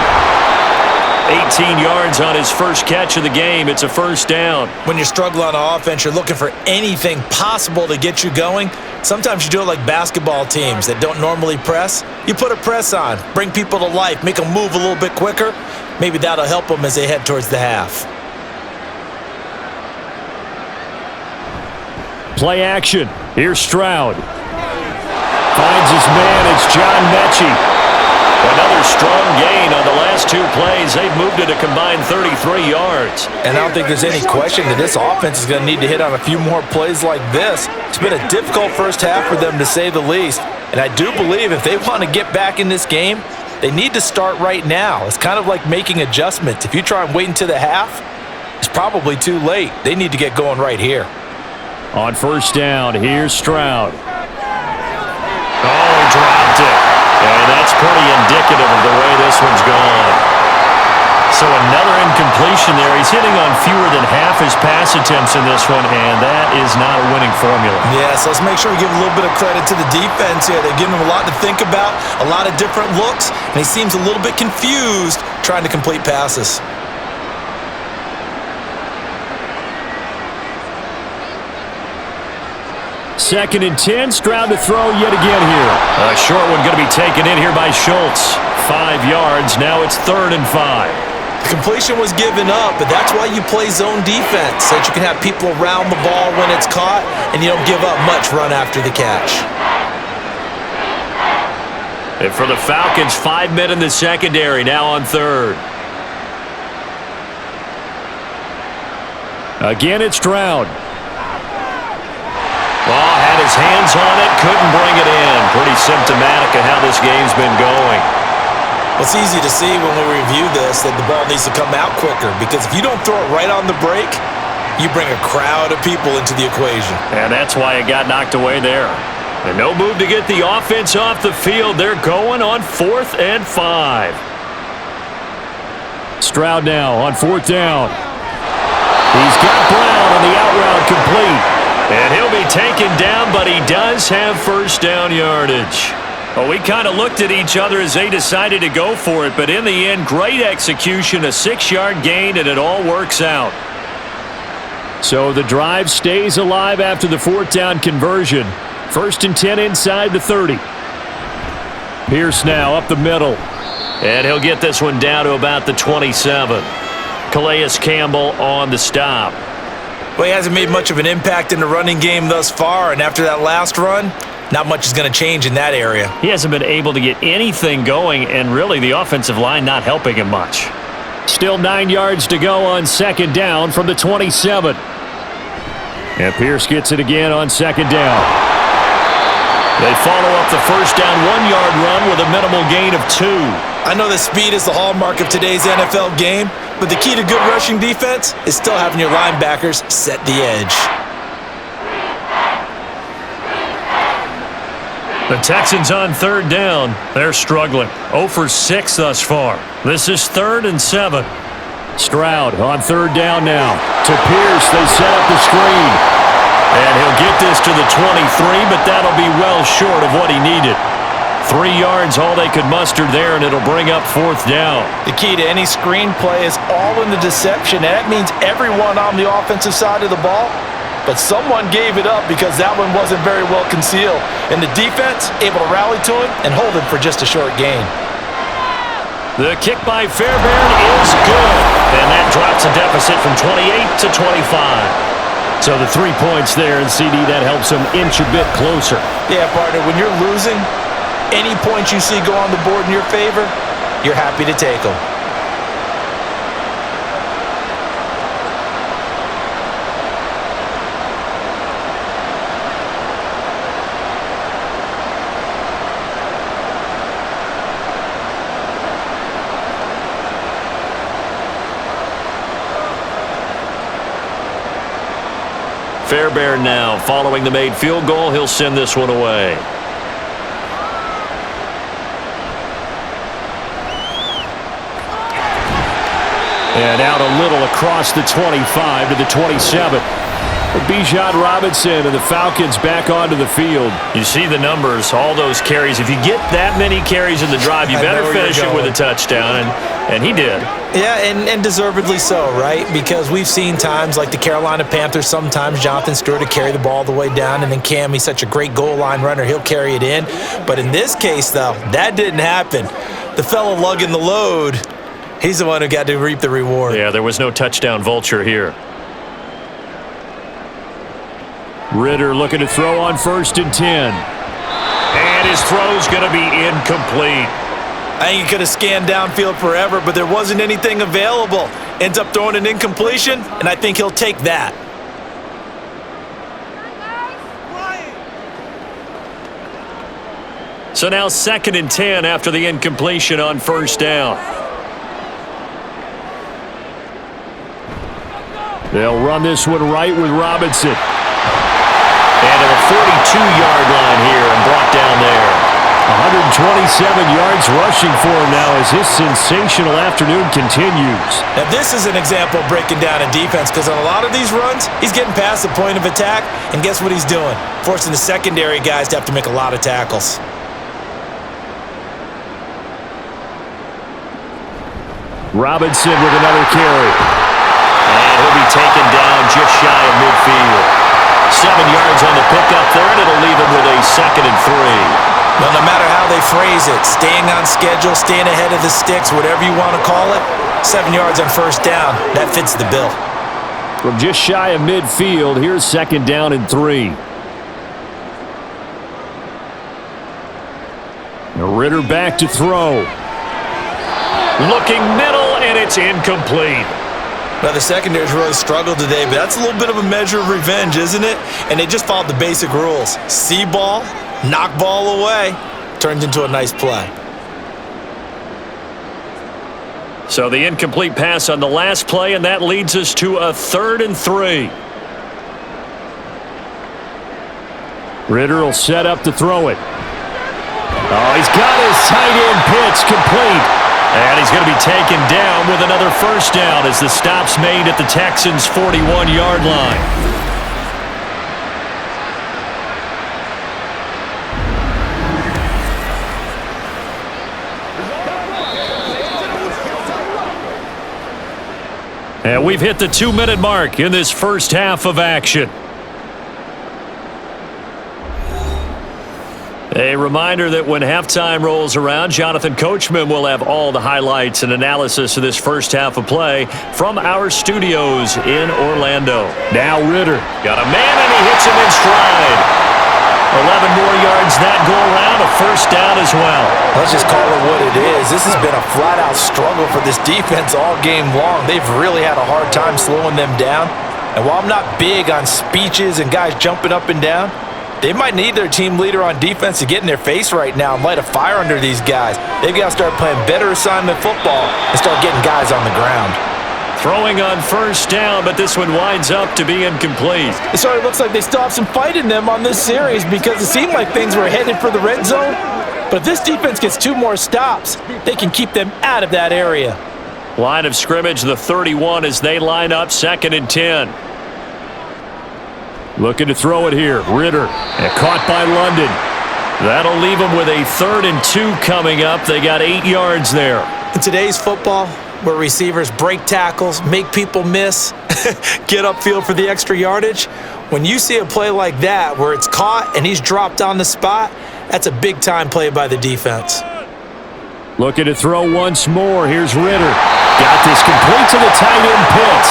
B: 18 yards on his first catch of the game. It's a first down.
C: When you're struggling on offense, you're looking for anything possible to get you going. Sometimes you do it like basketball teams that don't normally press. You put a press on, bring people to life, make them move a little bit quicker. Maybe that'll help them as they head towards the half.
D: Play action. Here's Stroud. Finds his man. It's John Mechie.
B: Another strong gain on the last 2 plays. They've moved it a combined 33 yards.
C: And I don't think there's any question that this offense is going to need to hit on a few more plays like this. It's been a difficult first half for them, to say the least. And I do believe if they want to get back in this game, they need to start right now. It's kind of like making adjustments. If you try and wait until the half, it's probably too late. They need to get going right here.
D: On first down, here's Stroud.
B: Oh, dropped it. And that's pretty indicative of the way this one's gone. So another incompletion there. He's hitting on fewer than half his pass attempts in this one, and that is not a winning formula.
C: Yeah, so let's make sure we give a little bit of credit to the defense here. They're giving him a lot to think about, a lot of different looks, and he seems a little bit confused trying to complete passes.
D: Second and 10, Stroud to throw yet again here.
B: A short one going to be taken in here by Schultz. 5 yards, now it's 3rd and 5.
C: The completion was given up, but that's why you play zone defense, so that you can have people around the ball when it's caught, and you don't give up much run after the catch.
B: And for the Falcons, 5 men in the secondary, now on 3rd.
D: Again, it's Stroud.
B: Oh, had his hands on it, couldn't bring it in. Pretty symptomatic of how this game's been going.
C: Well, it's easy to see when we review this that the ball needs to come out quicker, because if you don't throw it right on the break, you bring a crowd of people into the equation.
B: And that's why it got knocked away there. And no move to get the offense off the field. They're going on 4th and 5.
D: Stroud now on 4th down. He's got Brown on the out route complete.
B: And he'll be taken down, but he does have first down yardage. Well, we kind of looked at each other as they decided to go for it, but in the end, great execution, a 6-yard gain, and it all works out.
D: So the drive stays alive after the 4th down conversion. 1st and 10 inside the 30. Pierce now up the middle.
B: And he'll get this one down to about the 27. Calais Campbell on the stop.
C: Well, he hasn't made much of an impact in the running game thus far, and after that last run, not much is going to change in that area.
B: He hasn't been able to get anything going, and really the offensive line not helping him much.
D: Still 9 yards to go on 2nd down from the 27. And Pierce gets it again on 2nd down.
B: They follow up the first down 1-yard run with a minimal gain of 2.
C: I know that speed is the hallmark of today's NFL game, but the key to good rushing defense is still having your linebackers set the edge.
B: The Texans on 3rd down. They're struggling. 0 for 6 thus far. This is 3rd and 7.
D: Stroud on 3rd down now. To Pierce, they set up the screen.
B: And he'll get this to the 23, but that'll be well short of what he needed. 3 yards, all they could muster there, and it'll bring up 4th down.
C: The key to any screen play is all in the deception, and that means everyone on the offensive side of the ball. But someone gave it up because that one wasn't very well concealed. And the defense able to rally to it and hold it for just a short gain.
B: The kick by Fairbairn is good. And that drops a deficit from 28 to 25.
D: So the 3 points there, and CD, that helps them inch a bit closer.
C: Yeah, partner, when you're losing, any points you see go on the board in your favor, you're happy to take them.
B: Fairbairn now, following the made field goal, he'll send this one away.
D: And out a little across the 25 to the 27. Bijan Robinson and the Falcons back onto the field.
B: You see the numbers, all those carries. If you get that many carries in the drive, you better finish it with a touchdown, and he did.
C: Yeah, and deservedly so, right? Because we've seen times like the Carolina Panthers, sometimes Jonathan Stewart to carry the ball all the way down, and then Cam, he's such a great goal line runner, he'll carry it in. But in this case, though, that didn't happen. The fellow lugging the load, he's the one who got to reap the reward.
B: Yeah, there was no touchdown vulture here.
D: Ritter looking to throw on 1st and 10.
B: And his throw's going to be incomplete.
C: I think he could have scanned downfield forever, but there wasn't anything available. Ends up throwing an incompletion, and I think he'll take that.
B: So now 2nd and 10 after the incompletion on 1st down.
D: They'll run this one right with Robinson.
B: And at the 42-yard line here and brought down there.
D: 127 yards rushing for him now as his sensational afternoon continues.
C: Now this is an example of breaking down a defense, because on a lot of these runs, he's getting past the point of attack, and guess what he's doing? Forcing the secondary guys to have to make a lot of tackles.
D: Robinson with another carry.
B: And he'll be taken down just shy of midfield. 7 yards on the pickup there, and it'll leave him with a 2nd and 3.
C: Well, no matter how they phrase it, staying on schedule, staying ahead of the sticks, whatever you want to call it, 7 yards on 1st down, that fits the bill.
D: From just shy of midfield, here's 2nd down and 3. Ritter back to throw.
B: Looking middle, and it's incomplete.
C: Now, the secondary's really struggled today, but that's a little bit of a measure of revenge, isn't it? And they just followed the basic rules. See ball, knock ball away, turned into a nice play.
B: So the incomplete pass on the last play, and that leads us to a 3rd and 3.
D: Ritter will set up to throw it. Oh, he's got his tight end pitch complete.
B: And he's going to be taken down with another first down as the stop's made at the Texans' 41-yard line. And we've hit the 2-minute mark in this first half of action. A reminder that when halftime rolls around, Jonathan Coachman will have all the highlights and analysis of this first half of play from our studios in Orlando. Now Ritter. Got a man, and he hits him in stride. 11 more yards that go around, a first down as well.
C: Let's just call it what it is. This has been a flat-out struggle for this defense all game long. They've really had a hard time slowing them down. And while I'm not big on speeches and guys jumping up and down, they might need their team leader on defense to get in their face right now and light a fire under these guys. They've got to start playing better assignment football and start getting guys on the ground.
B: Throwing on first down, but this one winds up to be incomplete.
C: It sort of looks like they still have some fight in them on this series because it seemed like things were headed for the red zone. But if this defense gets 2 more stops, they can keep them out of that area.
B: Line of scrimmage, the 31 as they line up 2nd and 10.
D: Looking to throw it here. Ritter. And caught by London.
B: That'll leave them with a 3rd and 2 coming up. They got 8 yards there.
C: In today's football, where receivers break tackles, make people miss, get upfield for the extra yardage, when you see a play like that where it's caught and he's dropped on the spot, that's a big-time play by the defense.
D: Looking to throw once more. Here's Ritter. Got this complete to the tight end Pitts.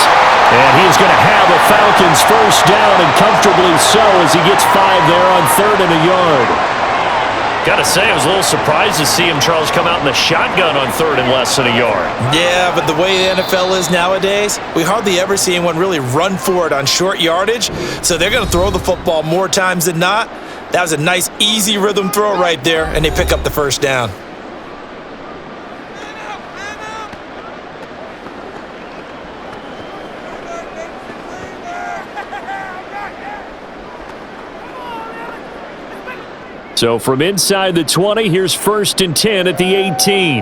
D: And he's going to have a Falcons first down, and comfortably so as he gets 5 there on 3rd and a yard.
B: Got to say, I was a little surprised to see him, Charles, come out in the shotgun on 3rd and less than a yard.
C: Yeah, but the way the NFL is nowadays, we hardly ever see anyone really run for it on short yardage, so they're going to throw the football more times than not. That was a nice, easy rhythm throw right there, and they pick up the first down.
D: So from inside the 20, here's 1st and 10 at the 18.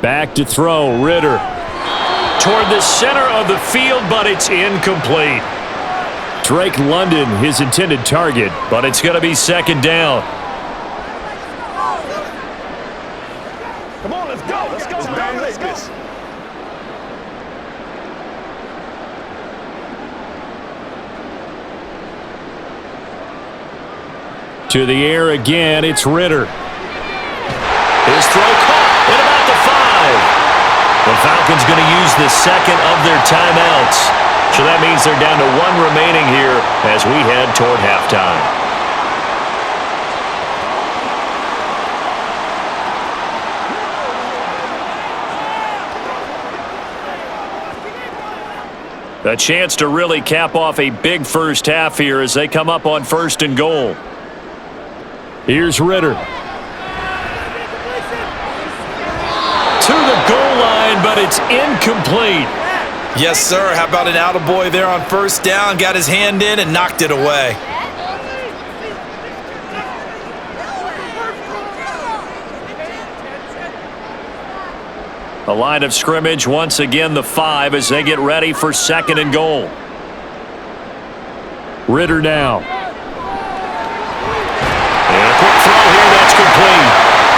D: Back to throw, Ritter.
B: Toward the center of the field, but it's incomplete.
D: Drake London, his intended target,
B: but it's going to be 2nd down.
F: Come on, let's go. Let's go, man. Let's go.
D: To the air again, it's Ritter.
B: His throw caught at about the 5. The Falcons going to use the 2nd of their timeouts. So that means they're down to 1 remaining here as we head toward halftime. A chance to really cap off a big first half here as they come up on 1st and goal.
D: Here's Ritter.
B: To the goal line, but it's incomplete.
C: Yes, sir. How about an attaboy there on first down? Got his hand in and knocked it away.
B: A line of scrimmage, once again the 5 as they get ready for 2nd and goal.
D: Ritter now.
B: Complete.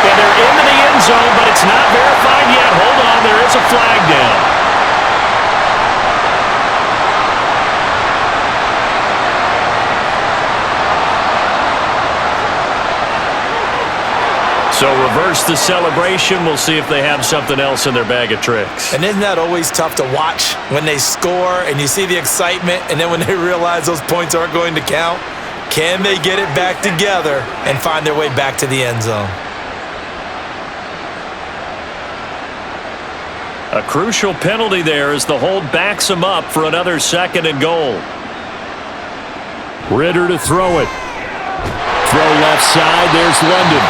B: And they're into the end zone, but it's not verified yet. Hold on, there is a flag down. So reverse the celebration. We'll see if they have something else in their bag of tricks.
C: And isn't that always tough to watch when they score and you see the excitement, and then when they realize those points aren't going to count? Can they get it back together and find their way back to the end zone?
B: A crucial penalty there as the hold backs him up for another 2nd and goal.
D: Ritter to throw it. Throw left side. There's London.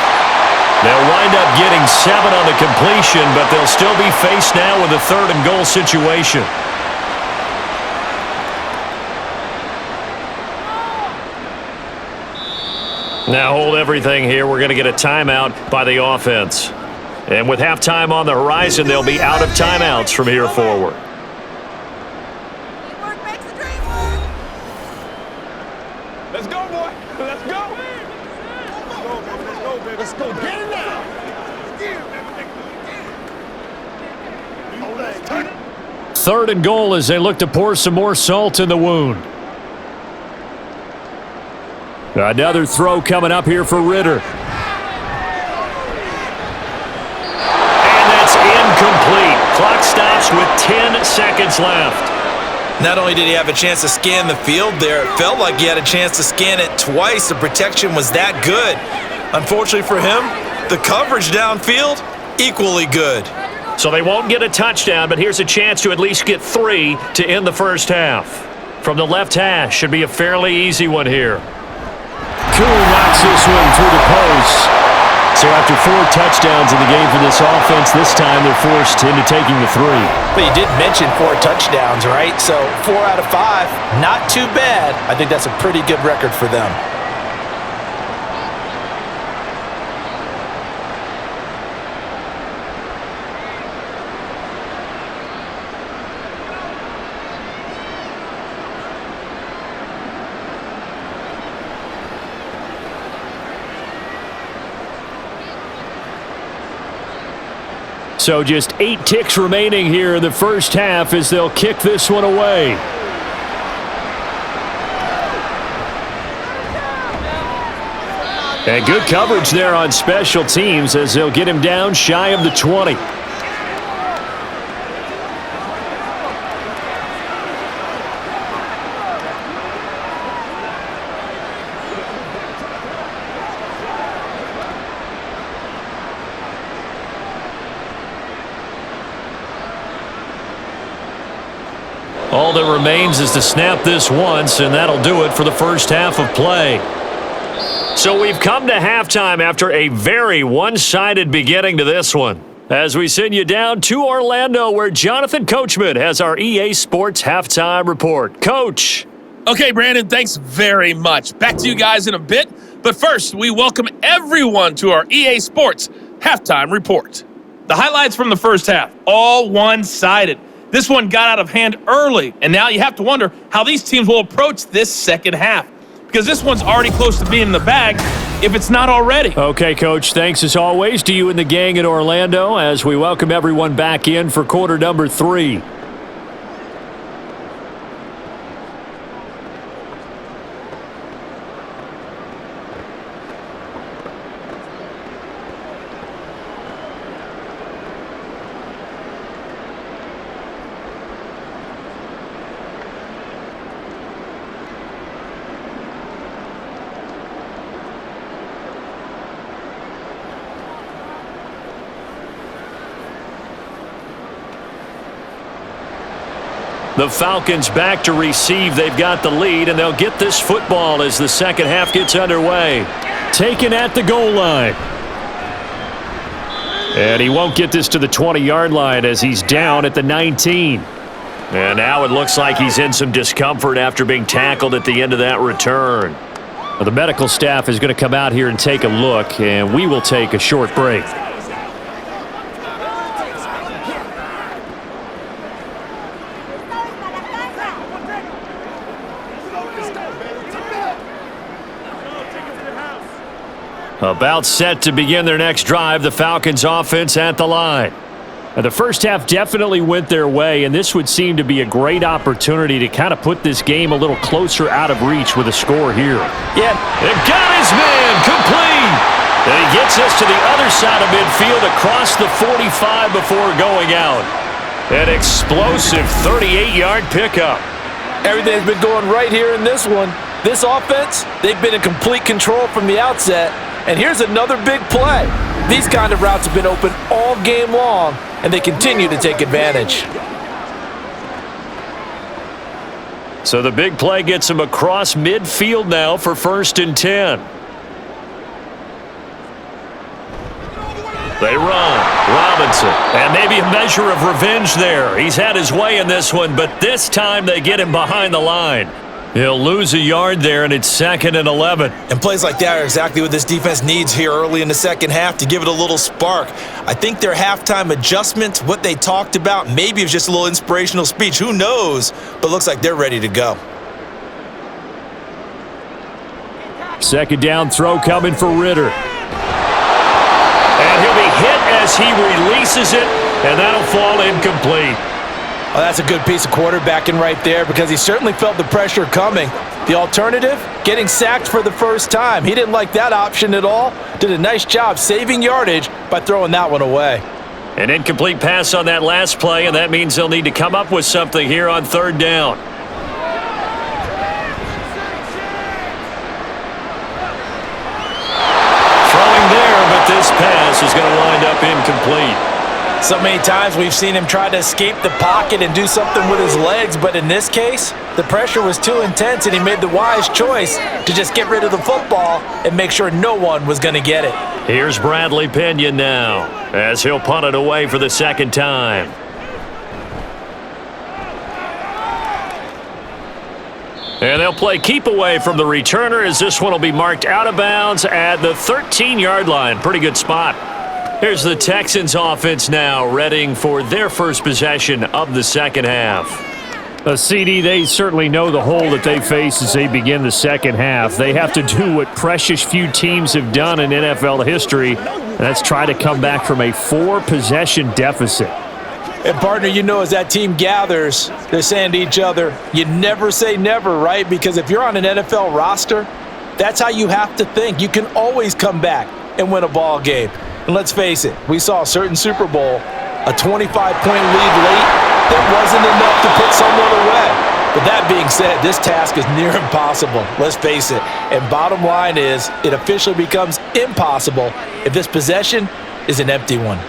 B: They'll wind up getting 7 on the completion, but they'll still be faced now with a 3rd and goal situation. Now hold everything here. We're going to get a timeout by the offense. And with halftime on the horizon, they'll be out of timeouts from here forward.
F: Let's go, boy. Let's go. Let's go, baby. Let's go. Get it now.
B: Third and goal as they look to pour some more salt in the wound. Another throw coming up here for Ritter. And that's incomplete. Clock stops with 10 seconds left.
E: Not only did he have a chance to scan the field there, it felt like he had a chance to scan it twice. The protection was that good. Unfortunately for him, the coverage downfield, equally good.
B: So they won't get a touchdown, but here's a chance to at least get 3 to end the first half. From the left hash, should be a fairly easy one here.
D: Cool knocks this one through the post. So after 4 touchdowns in the game for this offense, this time they're forced into taking the 3.
E: But you did mention 4 touchdowns, right? So 4 out of 5, not too bad. I think that's a pretty good record for them.
D: So just 8 ticks remaining here in the first half as they'll kick this one away. And good coverage there on special teams as they'll get him down shy of the 20.
B: All that remains is to snap this once, and that'll do it for the first half of play. So we've come to halftime after a very one-sided beginning to this one. As we send you down to Orlando, where Jonathan Coachman has our EA Sports Halftime Report. Coach.
G: Okay, Brandon, thanks very much. Back to you guys in a bit. But first, we welcome everyone to our EA Sports Halftime Report. The highlights from the first half, all one-sided. This one got out of hand early, and now you have to wonder how these teams will approach this second half, because this one's already close to being in the bag if it's not already.
D: Okay, Coach, thanks as always to you and the gang in Orlando as we welcome everyone back in for quarter number 3.
B: The Falcons back to receive. They've got the lead, and they'll get this football as the second half gets underway.
D: Taken at the goal line. And he won't get this to the 20-yard line as he's down at the 19.
B: And now it looks like he's in some discomfort after being tackled at the end of that return.
D: Well, the medical staff is going to come out here and take a look, and we will take a short break.
B: About set to begin their next drive, the Falcons offense at the line.
D: And the first half definitely went their way, and this would seem to be a great opportunity to kind of put this game a little closer out of reach with a score here.
B: Yeah, and got his man complete. And he gets us to the other side of midfield across the 45 before going out. An explosive 38-yard pickup.
C: Everything's been going right here in this one. This offense, they've been in complete control from the outset. And here's another big play. These kind of routes have been open all game long, and they continue to take advantage.
B: So the big play gets him across midfield now for 1st and 10. They run. Robinson. And maybe a measure of revenge there. He's had his way in this one, but this time they get him behind the line. He'll lose a yard there, and it's 2nd and 11.
E: And plays like that are exactly what this defense needs here early in the second half to give it a little spark. I think their halftime adjustments, what they talked about, maybe it was just a little inspirational speech. Who knows? But looks like they're ready to go.
B: Second down throw coming for Ritter. And he'll be hit as he releases it, and that'll fall incomplete.
C: Oh, that's a good piece of quarterbacking right there because he certainly felt the pressure coming. The alternative, getting sacked for the first time. He didn't like that option at all. Did a nice job saving yardage by throwing that one away.
B: An incomplete pass on that last play, and that means they'll need to come up with something here on 3rd down. Throwing there, but this pass is going to wind up incomplete.
C: So many times we've seen him try to escape the pocket and do something with his legs, but in this case, the pressure was too intense and he made the wise choice to just get rid of the football and make sure no one was going to get it.
B: Here's Bradley Pinion now as he'll punt it away for the second time. And they'll play keep away from the returner as this one will be marked out of bounds at the 13-yard line. Pretty good spot. Here's the Texans offense now, readying for their first possession of the second half.
D: CD, they certainly know the hole that they face as they begin the second half. They have to do what precious few teams have done in NFL history, and that's try to come back from a 4-possession deficit.
C: And partner, you know, as that team gathers, they're saying to each other, you never say never, right? Because if you're on an NFL roster, that's how you have to think. You can always come back and win a ball game. And let's face it, we saw a certain Super Bowl, a 25-point lead late, that wasn't enough to put someone away. But that being said, this task is near impossible, let's face it. And bottom line is, it officially becomes impossible if this possession is an empty one.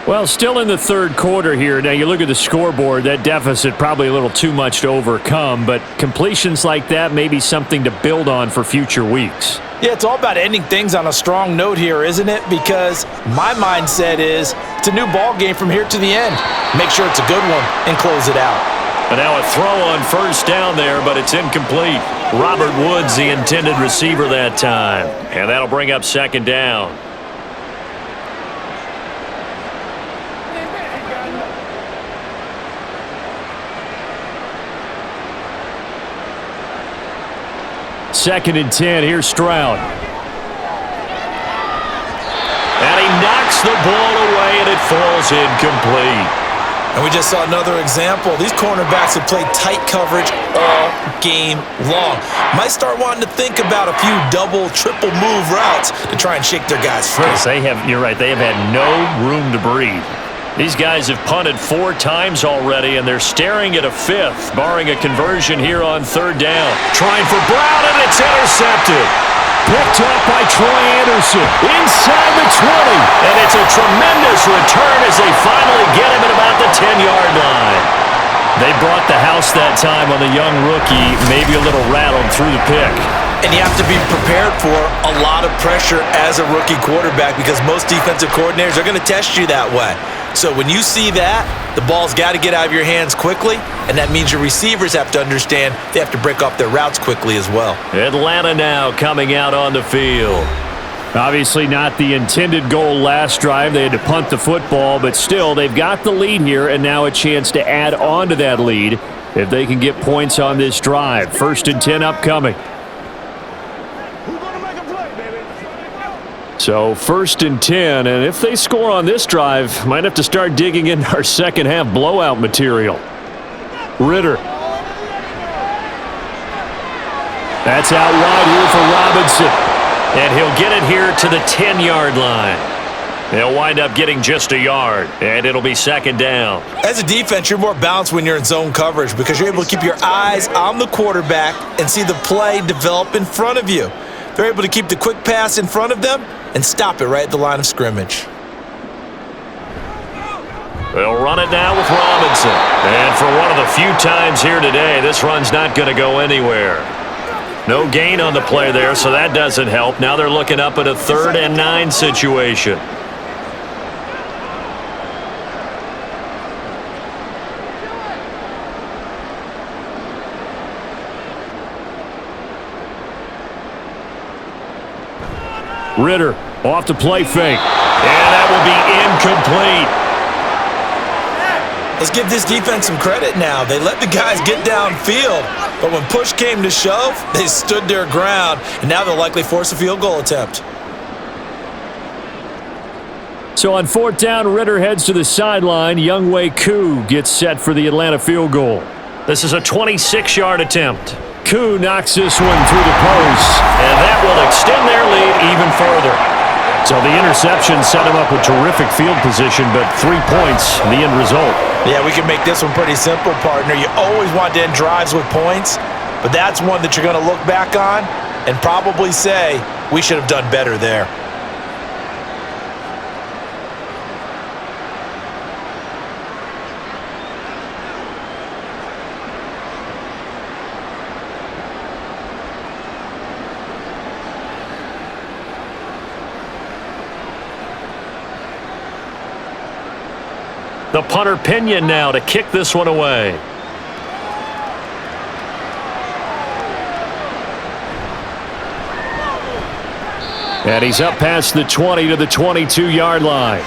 D: Well, still in the third quarter here. Now, you look at the scoreboard, that deficit probably a little too much to overcome, but completions like that may be something to build on for future weeks.
C: Yeah, it's all about ending things on a strong note here, isn't it? Because my mindset is it's a new ball game from here to the end. Make sure it's a good one and close it out.
B: And now a throw on first down there, but it's incomplete. Robert Woods, the intended receiver that time. And that'll bring up second down.
D: Second and 10, here's Stroud.
B: And he knocks the ball away, and it falls incomplete.
E: And we just saw another example. These cornerbacks have played tight coverage all game long. Might start wanting to think about a few double, triple move routes to try and shake their guys free.
B: You're right, they have had no room to breathe. These guys have punted 4 times already, and they're staring at a 5th, barring a conversion here on 3rd down. Trying for Brown, and it's intercepted.
D: Picked up by Troy Anderson inside the 20.
B: And it's a tremendous return as they finally get him at about the 10-yard line. They brought the house that time on the young rookie, maybe a little rattled through the pick.
E: And you have to be prepared for a lot of pressure as a rookie quarterback because most defensive coordinators are going to test you that way. So when you see that, the ball's got to get out of your hands quickly, and that means your receivers have to understand they have to break off their routes quickly as well.
B: Atlanta now coming out on the field.
D: Obviously not the intended goal last drive. They had to punt the football, but still, they've got the lead here, and now a chance to add on to that lead if they can get points on this drive. 1st and 10 upcoming. So 1st and 10, and if they score on this drive, might have to start digging into our second half blowout material. Ritter. That's out wide here for Robinson.
B: And he'll get it here to the 10-yard line. They'll wind up getting just a yard, and it'll be second down.
E: As a defense, you're more balanced when you're in zone coverage because you're able to keep your eyes on the quarterback and see the play develop in front of you. They're able to keep the quick pass in front of them and stop it right at the line of scrimmage.
B: They'll run it now with Robinson. And for one of the few times here today, this run's not going to go anywhere. No gain on the play there, so that doesn't help. Now they're looking up at a 3rd and 9 situation. Ritter off the play fake. And that will be incomplete.
E: Let's give this defense some credit now. They let the guys get downfield, but when push came to shove, they stood their ground, and now they'll likely force a field goal attempt.
B: So on 4th down, Ritter heads to the sideline. Younghoe Koo gets set for the Atlanta field goal. This is a 26-yard attempt. Koo knocks this one through the post, and that will extend their lead even further. So the interception set him up with terrific field position, but 3 points, the end result.
E: Yeah, we can make this one pretty simple, partner. You always want to end drives with points, but that's one that you're going to look back on and probably say, we should have done better there.
B: The punter Pinion now to kick this one away. And he's up past the 20 to the 22-yard line.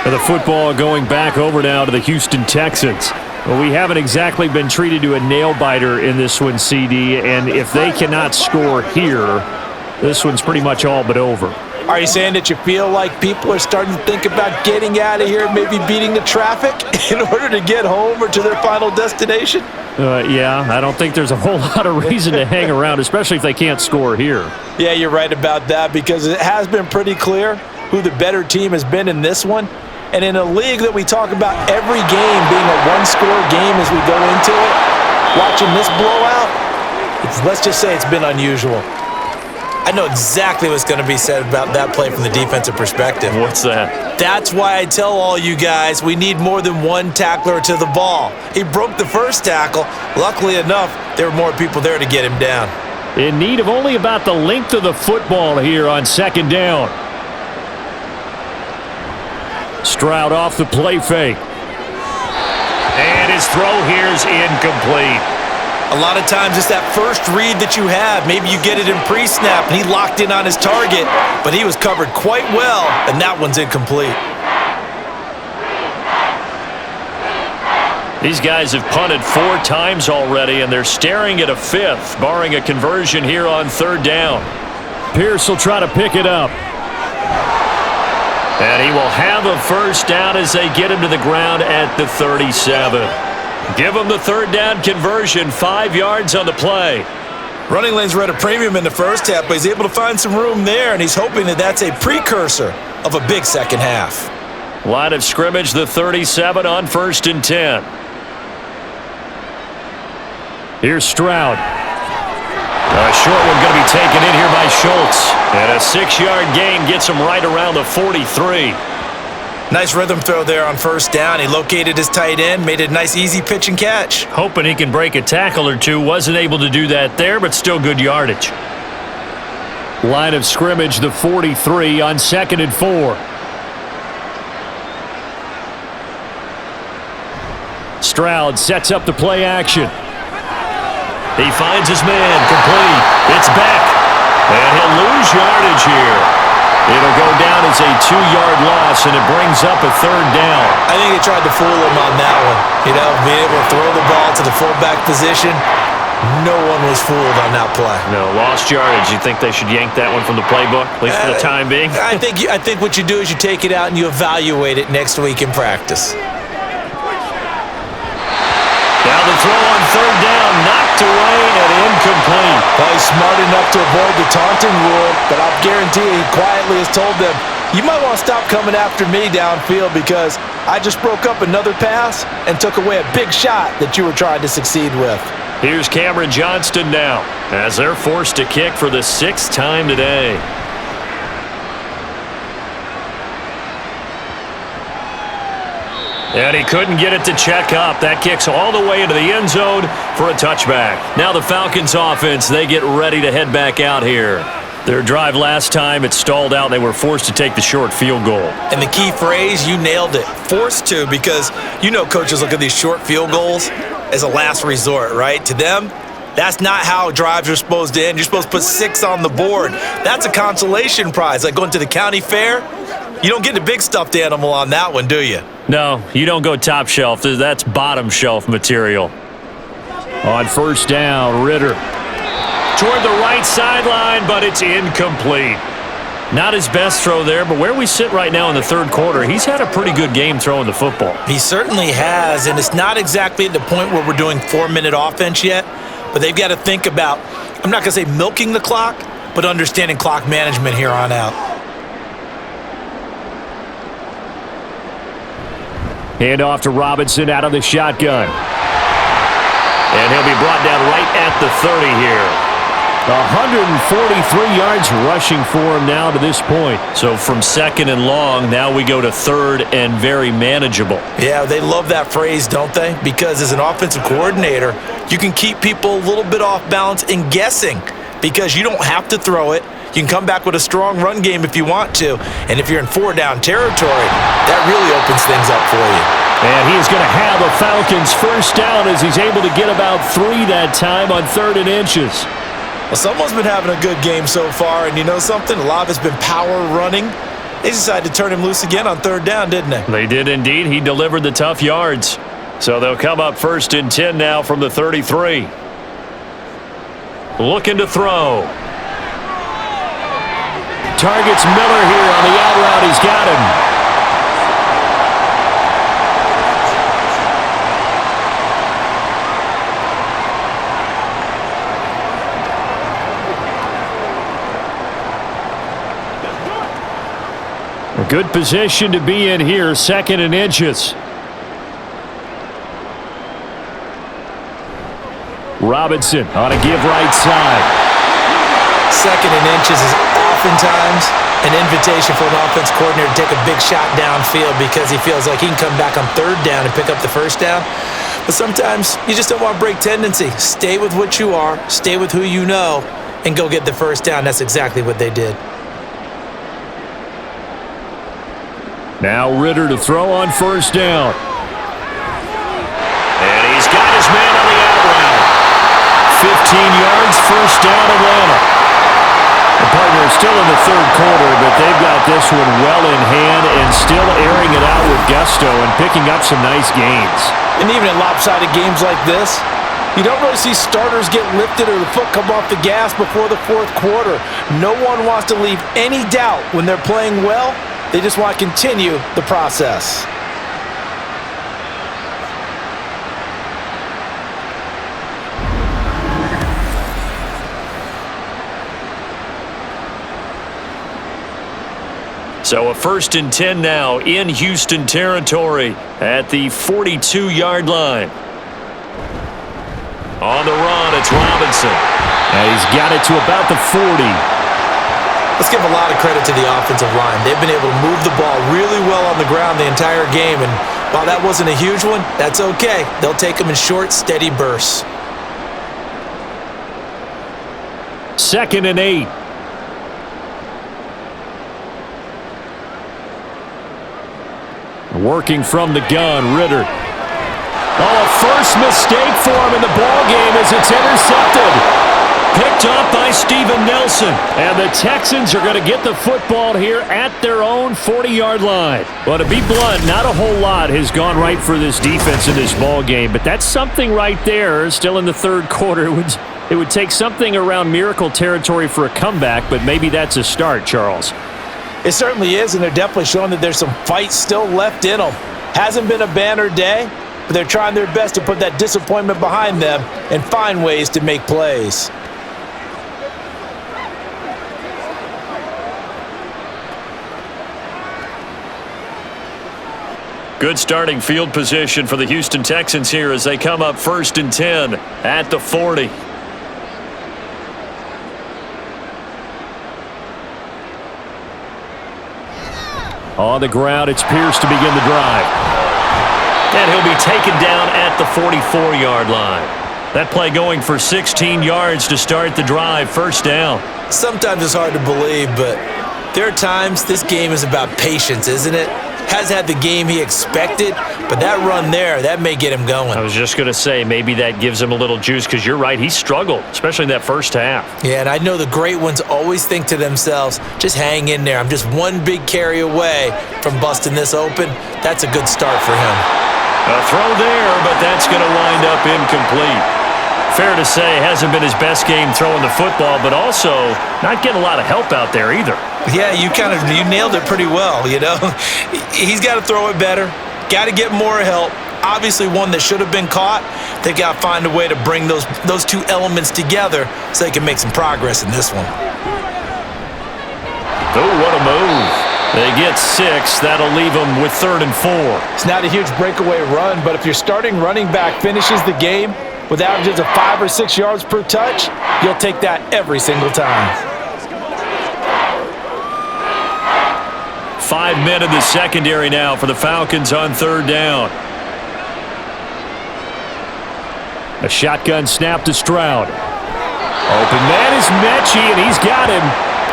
B: And the football going back over now to the Houston Texans. Well, we haven't exactly been treated to a nail-biter in this one, CD, and if they cannot score here, this one's pretty much all but over.
E: Are you saying that you feel like people are starting to think about getting out of here and maybe beating the traffic in order to get home or to their final destination?
B: Yeah, I don't think there's a whole lot of reason to hang around, especially if they can't score here.
E: Yeah, you're right about that because it has been pretty clear who the better team has been in this one. And in a league that we talk about every game being a one-score game as we go into it, watching this blowout, let's just say it's been unusual. I know exactly what's going to be said about that play from the defensive perspective.
B: What's that?
E: That's why I tell all you guys we need more than one tackler to the ball. He broke the first tackle. Luckily enough, there were more people there to get him down.
B: In need of only about the length of the football here on 2nd down. Stroud off the play fake. And his throw here is incomplete.
E: A lot of times it's that first read that you have. Maybe you get it in pre-snap and he locked in on his target, but he was covered quite well, and that one's incomplete.
B: These guys have punted 4 times already, and they're staring at a 5th, barring a conversion here on 3rd down. Pierce will try to pick it up. And he will have a 1st down as they get him to the ground at the 37. Give him the 3rd down conversion, 5 yards on the play.
E: Running lanes were at a premium in the first half, but he's able to find some room there, and he's hoping that that's a precursor of a big second half.
B: Line of scrimmage, the 37 on 1st and 10. Here's Stroud. A short one going to be taken in here by Schultz. And a 6-yard gain gets him right around the 43.
E: Nice rhythm throw there on 1st down. He located his tight end, made it a nice easy pitch and catch.
B: Hoping he can break a tackle or two. Wasn't able to do that there, but still good yardage. Line of scrimmage, the 43 on 2nd and 4. Stroud sets up the play action. He finds his man, complete. It's back, and he'll lose yardage here. It'll go down as a 2-yard loss, and it brings up a 3rd down.
E: I think they tried to fool him on that one. You know, being able to throw the ball to the fullback position, no one was fooled on that play.
B: No, lost yardage. You think they should yank that one from the playbook, at least for the time being?
E: I think what you do is you take it out and you evaluate it next week in practice.
B: Now the throw on 3rd down, knocked away and incomplete.
E: Well, he's smart enough to avoid the taunting rule, but I'll guarantee he quietly has told them, you might want to stop coming after me downfield because I just broke up another pass and took away a big shot that you were trying to succeed with.
B: Here's Cameron Johnston now as they're forced to kick for the 6th time today. And he couldn't get it to check up. That kicks all the way into the end zone for a touchback. Now the Falcons offense, they get ready to head back out here. Their drive last time, it stalled out. They were forced to take the short field goal.
E: And the key phrase, you nailed it. Forced to, because you know coaches look at these short field goals as a last resort, right? To them, That's not how drives are supposed to end. You're supposed to put 6 on the board. That's a consolation prize, like going to the county fair. You don't get the big stuffed animal on that one, do you?
B: No, you don't go top shelf. That's bottom shelf material.
D: On first down, Ritter.
B: Toward the right sideline, but it's incomplete. Not his best throw there, but where we sit right now in the third quarter, he's had a pretty good game throwing the football.
E: He certainly has, and it's not exactly at the point where we're doing 4-minute offense yet, but they've got to think about, I'm not going to say milking the clock, but understanding clock management here on out.
D: Hand off to Robinson out of the shotgun.
B: And he'll be brought down right at the 30 here.
D: 143 yards rushing for him now to this point.
B: So from second and long, now we go to third and very manageable.
E: Yeah, they love that phrase, don't they? Because as an offensive coordinator, you can keep people a little bit off balance and guessing because you don't have to throw it. You can come back with a strong run game if you want to. And if you're in 4-down territory, that really opens things up for you.
D: And he is going to have a Falcons first down as he's able to get about 3 that time on 3rd and inches.
E: Well, someone's been having a good game so far, and you know something? A lot of it's been power running. They decided to turn him loose again on 3rd down, didn't they?
B: They did indeed. He delivered the tough yards. So they'll come up 1st and 10 now from the 33. Looking to throw.
D: Targets Miller here on the out route. He's got him. A good position to be in here, 2nd and inches. Robinson on a give right side.
E: 2nd and inches is oftentimes an invitation for an offense coordinator to take a big shot downfield because he feels like he can come back on 3rd down and pick up the 1st down. But sometimes you just don't want to break tendency. Stay with what you are, stay with who you know, and go get the 1st down. That's exactly what they did.
D: Now Ritter to throw on 1st down.
B: And he's got his man on the out route.
D: 15 yards, 1st down, Atlanta. The partner is still in the 3rd quarter, but they've got this one well in hand and still airing it out with gusto and picking up some nice gains.
C: And even in lopsided games like this, you don't really see starters get lifted or the foot come off the gas before the 4th quarter. No one wants to leave any doubt when they're playing well. They just want to continue the process.
B: So a 1st and 10 now in Houston territory at the 42-yard line. On the run, it's Robinson.
D: And he's got it to about the 40.
E: Let's give a lot of credit to the offensive line. They've been able to move the ball really well on the ground the entire game, and while that wasn't a huge one, that's okay. They'll take them in short, steady bursts.
D: 2nd and 8. Working from the gun, Ritter. Oh, a first mistake for him in the ball game as it's intercepted. Picked up by Steven Nelson. And the Texans are going to get the football here at their own 40-yard line. Well, to be blunt, not a whole lot has gone right for this defense in this ball game, but that's something right there. Still in the 3rd quarter. It would take something around miracle territory for a comeback, but maybe that's a start, Charles.
C: It certainly is, and they're definitely showing that there's some fight still left in them. Hasn't been a banner day, but they're trying their best to put that disappointment behind them and find ways to make plays.
B: Good starting field position for the Houston Texans here as they come up 1st and 10 at the 40.
D: On the ground, it's Pierce to begin the drive.
B: And he'll be taken down at the 44-yard line. That play going for 16 yards to start the drive, 1st down.
E: Sometimes it's hard to believe, but there are times this game is about patience, isn't it? has had the game he expected, but that run there, that may get him going.
B: I was just going to say, maybe that gives him a little juice because you're right, he struggled, especially in that first half.
E: Yeah, and I know the great ones always think to themselves, just hang in there. I'm just one big carry away from busting this open. That's a good start for him.
B: A throw there, but that's going to wind up incomplete. Fair to say, hasn't been his best game throwing the football, but also not getting a lot of help out there either.
E: Yeah, you nailed it pretty well, you know. He's got to throw it better, got to get more help. Obviously one that should have been caught. They got to find a way to bring those two elements together so they can make some progress in this one.
B: Oh, what a move. They get 6. That'll leave them with 3rd and 4.
C: It's not a huge breakaway run, but if your starting running back finishes the game with averages of 5 or 6 yards per touch, you'll take that every single time.
B: 5 men in the secondary now for the Falcons on 3rd down. A shotgun snap to Stroud. Open man is Mechie, and he's got him.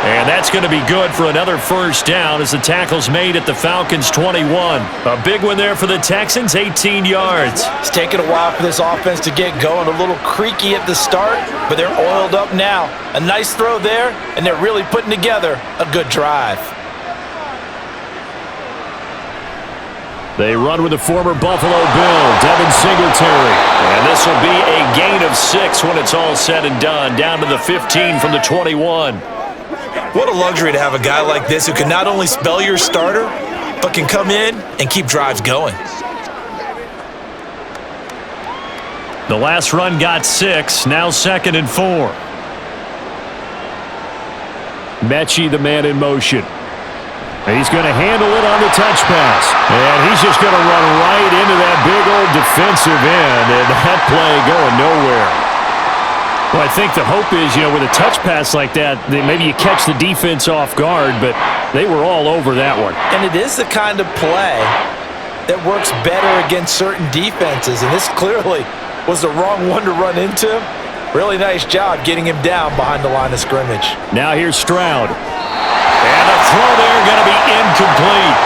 B: And that's going to be good for another 1st down as the tackle's made at the Falcons' 21. A big one there for the Texans, 18 yards.
C: It's taken a while for this offense to get going. A little creaky at the start, but they're oiled up now. A nice throw there, and they're really putting together a good drive.
B: They run with the former Buffalo Bill, Devin Singletary. And this will be a gain of 6 when it's all said and done, down to the 15 from the 21.
E: What a luxury to have a guy like this who can not only spell your starter, but can come in and keep drives going.
B: The last run got 6, now 2nd and 4. Mechie, the man in motion. He's going to handle it on the touch pass. And he's just going to run right into that big old defensive end, and that play going nowhere. Well, I think the hope is, with a touch pass like that, maybe you catch the defense off guard, but they were all over that one.
C: And it is the kind of play that works better against certain defenses, and this clearly was the wrong one to run into. Really nice job getting him down behind the line of scrimmage.
B: Now here's Stroud. And the throw there going to be incomplete.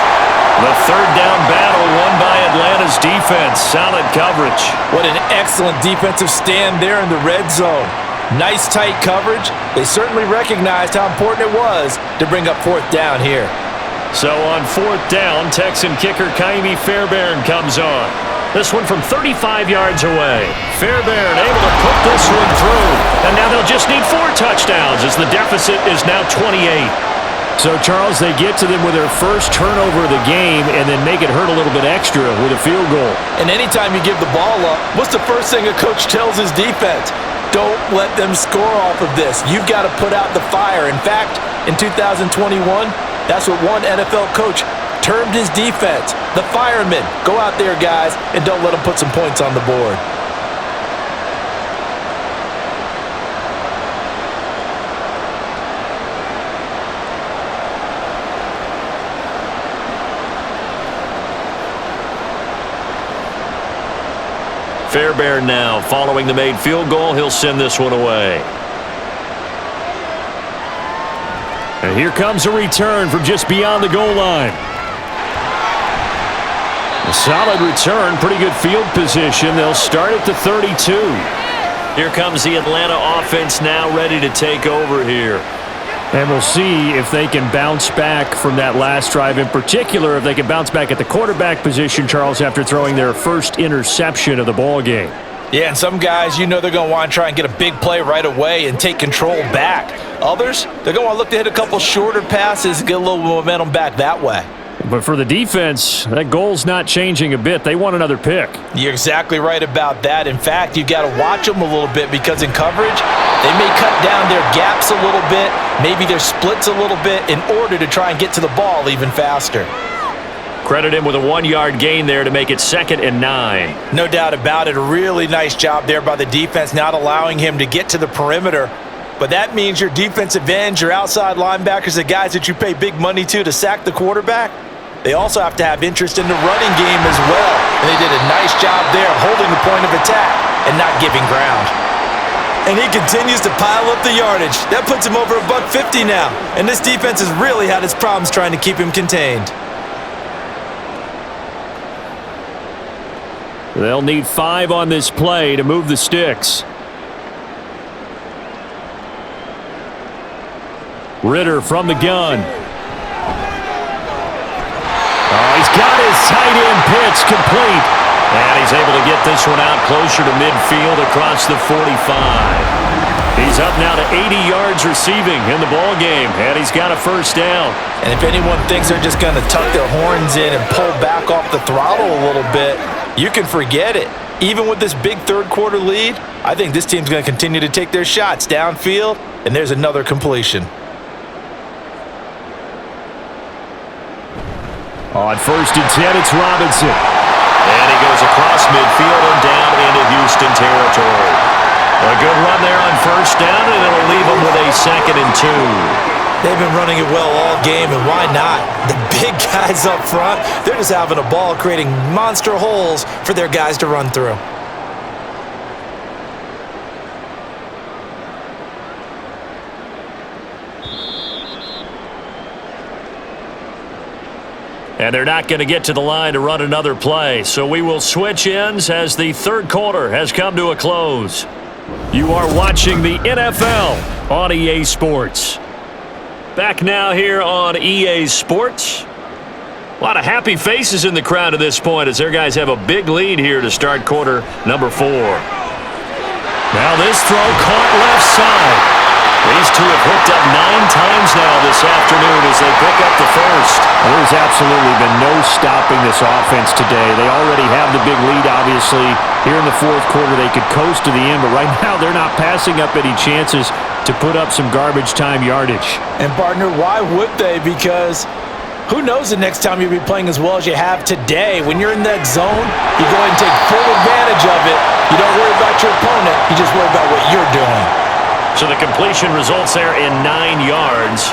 B: The 3rd down battle won by Atlanta's defense. Solid coverage.
C: What an excellent defensive stand there in the red zone. Nice tight coverage. They certainly recognized how important it was to bring up 4th down here.
B: So on 4th down, Texan kicker Kaimi Fairbairn comes on. This one from 35 yards away. Fairbairn able to put this one through. And now they'll just need 4 touchdowns as the deficit is now 28. So, Charles, they get to them with their first turnover of the game and then make it hurt a little bit extra with a field goal.
C: And anytime you give the ball up, what's the first thing a coach tells his defense? Don't let them score off of this. You've got to put out the fire. In fact, in 2021, that's what one NFL coach termed his defense. The firemen. Go out there, guys, and don't let them put some points on the board.
B: Fairbairn now, following the made field goal, he'll send this one away. And here comes a return from just beyond the goal line. A solid return, pretty good field position. They'll start at the 32. Here comes the Atlanta offense now ready to take over here. And we'll see if they can bounce back from that last drive, in particular if they can bounce back at the quarterback position, Charles, after throwing their first interception of the ball game.
C: Yeah, and some guys, they're going to want to try and get a big play right away and take control back. Others, they're going to want to look to hit a couple shorter passes and get a little momentum back that way.
B: But for the defense, that goal's not changing a bit. They want another pick.
C: You're exactly right about that. In fact, you got to watch them a little bit because in coverage, they may cut down their gaps a little bit, maybe their splits a little bit in order to try and get to the ball even faster.
B: Credit him with a 1-yard gain there to make it 2nd and 9.
C: No doubt about it. A really nice job there by the defense, not allowing him to get to the perimeter. But that means your defensive ends, your outside linebackers, the guys that you pay big money to sack the quarterback, they also have to have interest in the running game as well. And they did a nice job there holding the point of attack and not giving ground.
E: And he continues to pile up the yardage. That puts him over $150 now. And this defense has really had its problems trying to keep him contained.
D: They'll need 5 on this play to move the sticks. Ritter from the gun. Oh, he's got his tight end pitch complete. And he's able to get this one out closer to midfield across the 45. He's up now to 80 yards receiving in the ball game, and he's got a first down.
E: And if anyone thinks they're just going to tuck their horns in and pull back off the throttle a little bit, you can forget it. Even with this big third-quarter lead, I think this team's going to continue to take their shots downfield, and there's another completion.
D: On 1st and 10, it's Robinson.
B: And he goes across midfield and down into Houston territory. A good run there on 1st down, and it'll leave them with a 2nd and 2.
E: They've been running it well all game, and why not? The big guys up front, they're just having a ball creating monster holes for their guys to run through.
B: And they're not going to get to the line to run another play, so we will switch ends as the third quarter has come to a close. You are watching the NFL on EA Sports. Back now here on EA Sports. A lot of happy faces in the crowd at this point as their guys have a big lead here to start quarter number 4.
D: Now this throw caught left side.
B: These two have hooked up 9 times now this afternoon as they pick up the first.
D: There's absolutely been no stopping this offense today. They already have the big lead, obviously. Here in the fourth quarter, they could coast to the end, but right now they're not passing up any chances to put up some garbage time yardage.
C: And, partner, why would they? Because who knows the next time you'll be playing as well as you have today. When you're in that zone, you go ahead and take full advantage of it. You don't worry about your opponent. You just worry about what you're doing.
B: So the completion results there in 9 yards,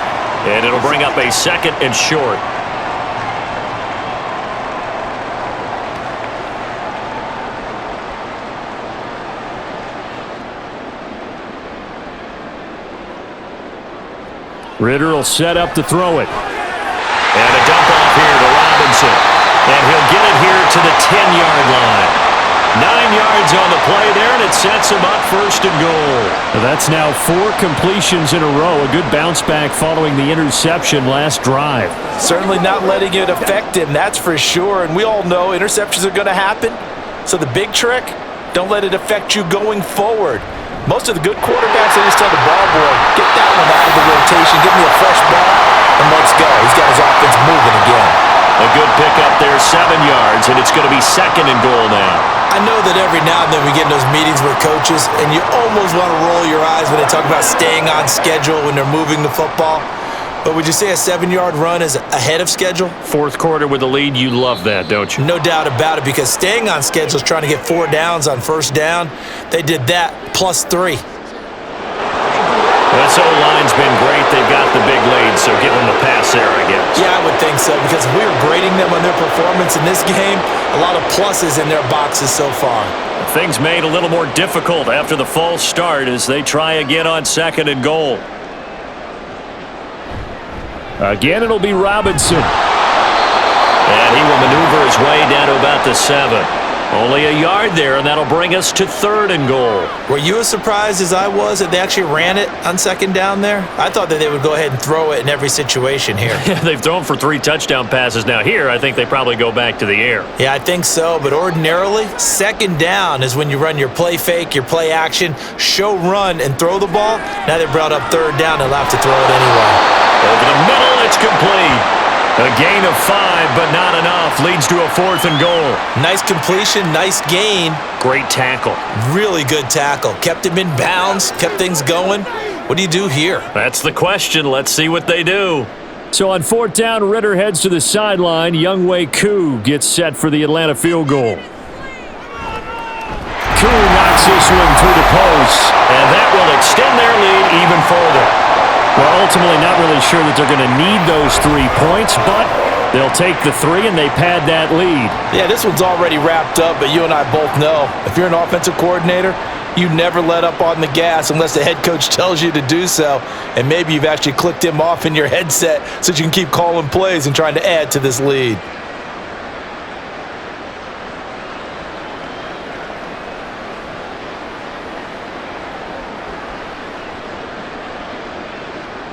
B: and it'll bring up a 2nd and short.
D: Ritter will set up to throw it.
B: And a dump off here to Robinson. And he'll get it here to the 10-yard line. 9 yards on the play there, and it sets him up 1st and goal.
D: That's now 4 completions in a row. A good bounce back following the interception last drive.
C: Certainly not letting it affect him, that's for sure. And we all know interceptions are going to happen. So the big trick, don't let it affect you going forward. Most of the good quarterbacks, they just tell the ball boy, get that one out of the rotation, give me a fresh ball, and let's go. He's got his offense moving again.
B: A good pickup there, 7 yards, and it's going to be 2nd and goal now.
E: I know that every now and then we get in those meetings with coaches, and you almost want to roll your eyes when they talk about staying on schedule when they're moving the football. But would you say a 7-yard run is ahead of schedule?
B: Fourth quarter with the lead, you love that, don't you?
E: No doubt about it, because staying on schedule is trying to get 4 downs on 1st down. They did that plus 3.
B: This O-line's been great. They've got the big lead, so give them the pass there, I guess.
E: Yeah, I would think so, because if we were grading them on their performance in this game, a lot of pluses in their boxes so far.
B: Things made a little more difficult after the false start as they try again on 2nd and goal.
D: Again, it'll be Robinson.
B: And he will maneuver his way down to about the 7. Only a yard there, and that'll bring us to 3rd and goal.
E: Were you as surprised as I was that they actually ran it on 2nd down there? I thought that they would go ahead and throw it in every situation here.
B: They've thrown for 3 touchdown passes. Now here, I think they probably go back to the air.
E: Yeah, I think so, but ordinarily, 2nd down is when you run your play fake, your play action, show run, and throw the ball. Now they brought up 3rd down, they'll have to throw it anyway.
B: Over the middle, it's complete. A gain of 5, but not enough. Leads to a 4th and goal.
E: Nice completion, nice gain.
B: Great tackle.
E: Really good tackle. Kept him in bounds, kept things going. What do you do here?
B: That's the question. Let's see what they do.
D: So on 4th down, Ritter heads to the sideline. Younghoe Koo gets set for the Atlanta field goal. Koo knocks this one through the post.
B: And that will extend their lead even further.
D: Well, ultimately not really sure that they're going to need those 3 points, but they'll take the 3 and they pad that lead.
C: Yeah, this one's already wrapped up, but you and I both know if you're an offensive coordinator, you never let up on the gas unless the head coach tells you to do so, and maybe you've actually clicked him off in your headset so that you can keep calling plays and trying to add to this lead.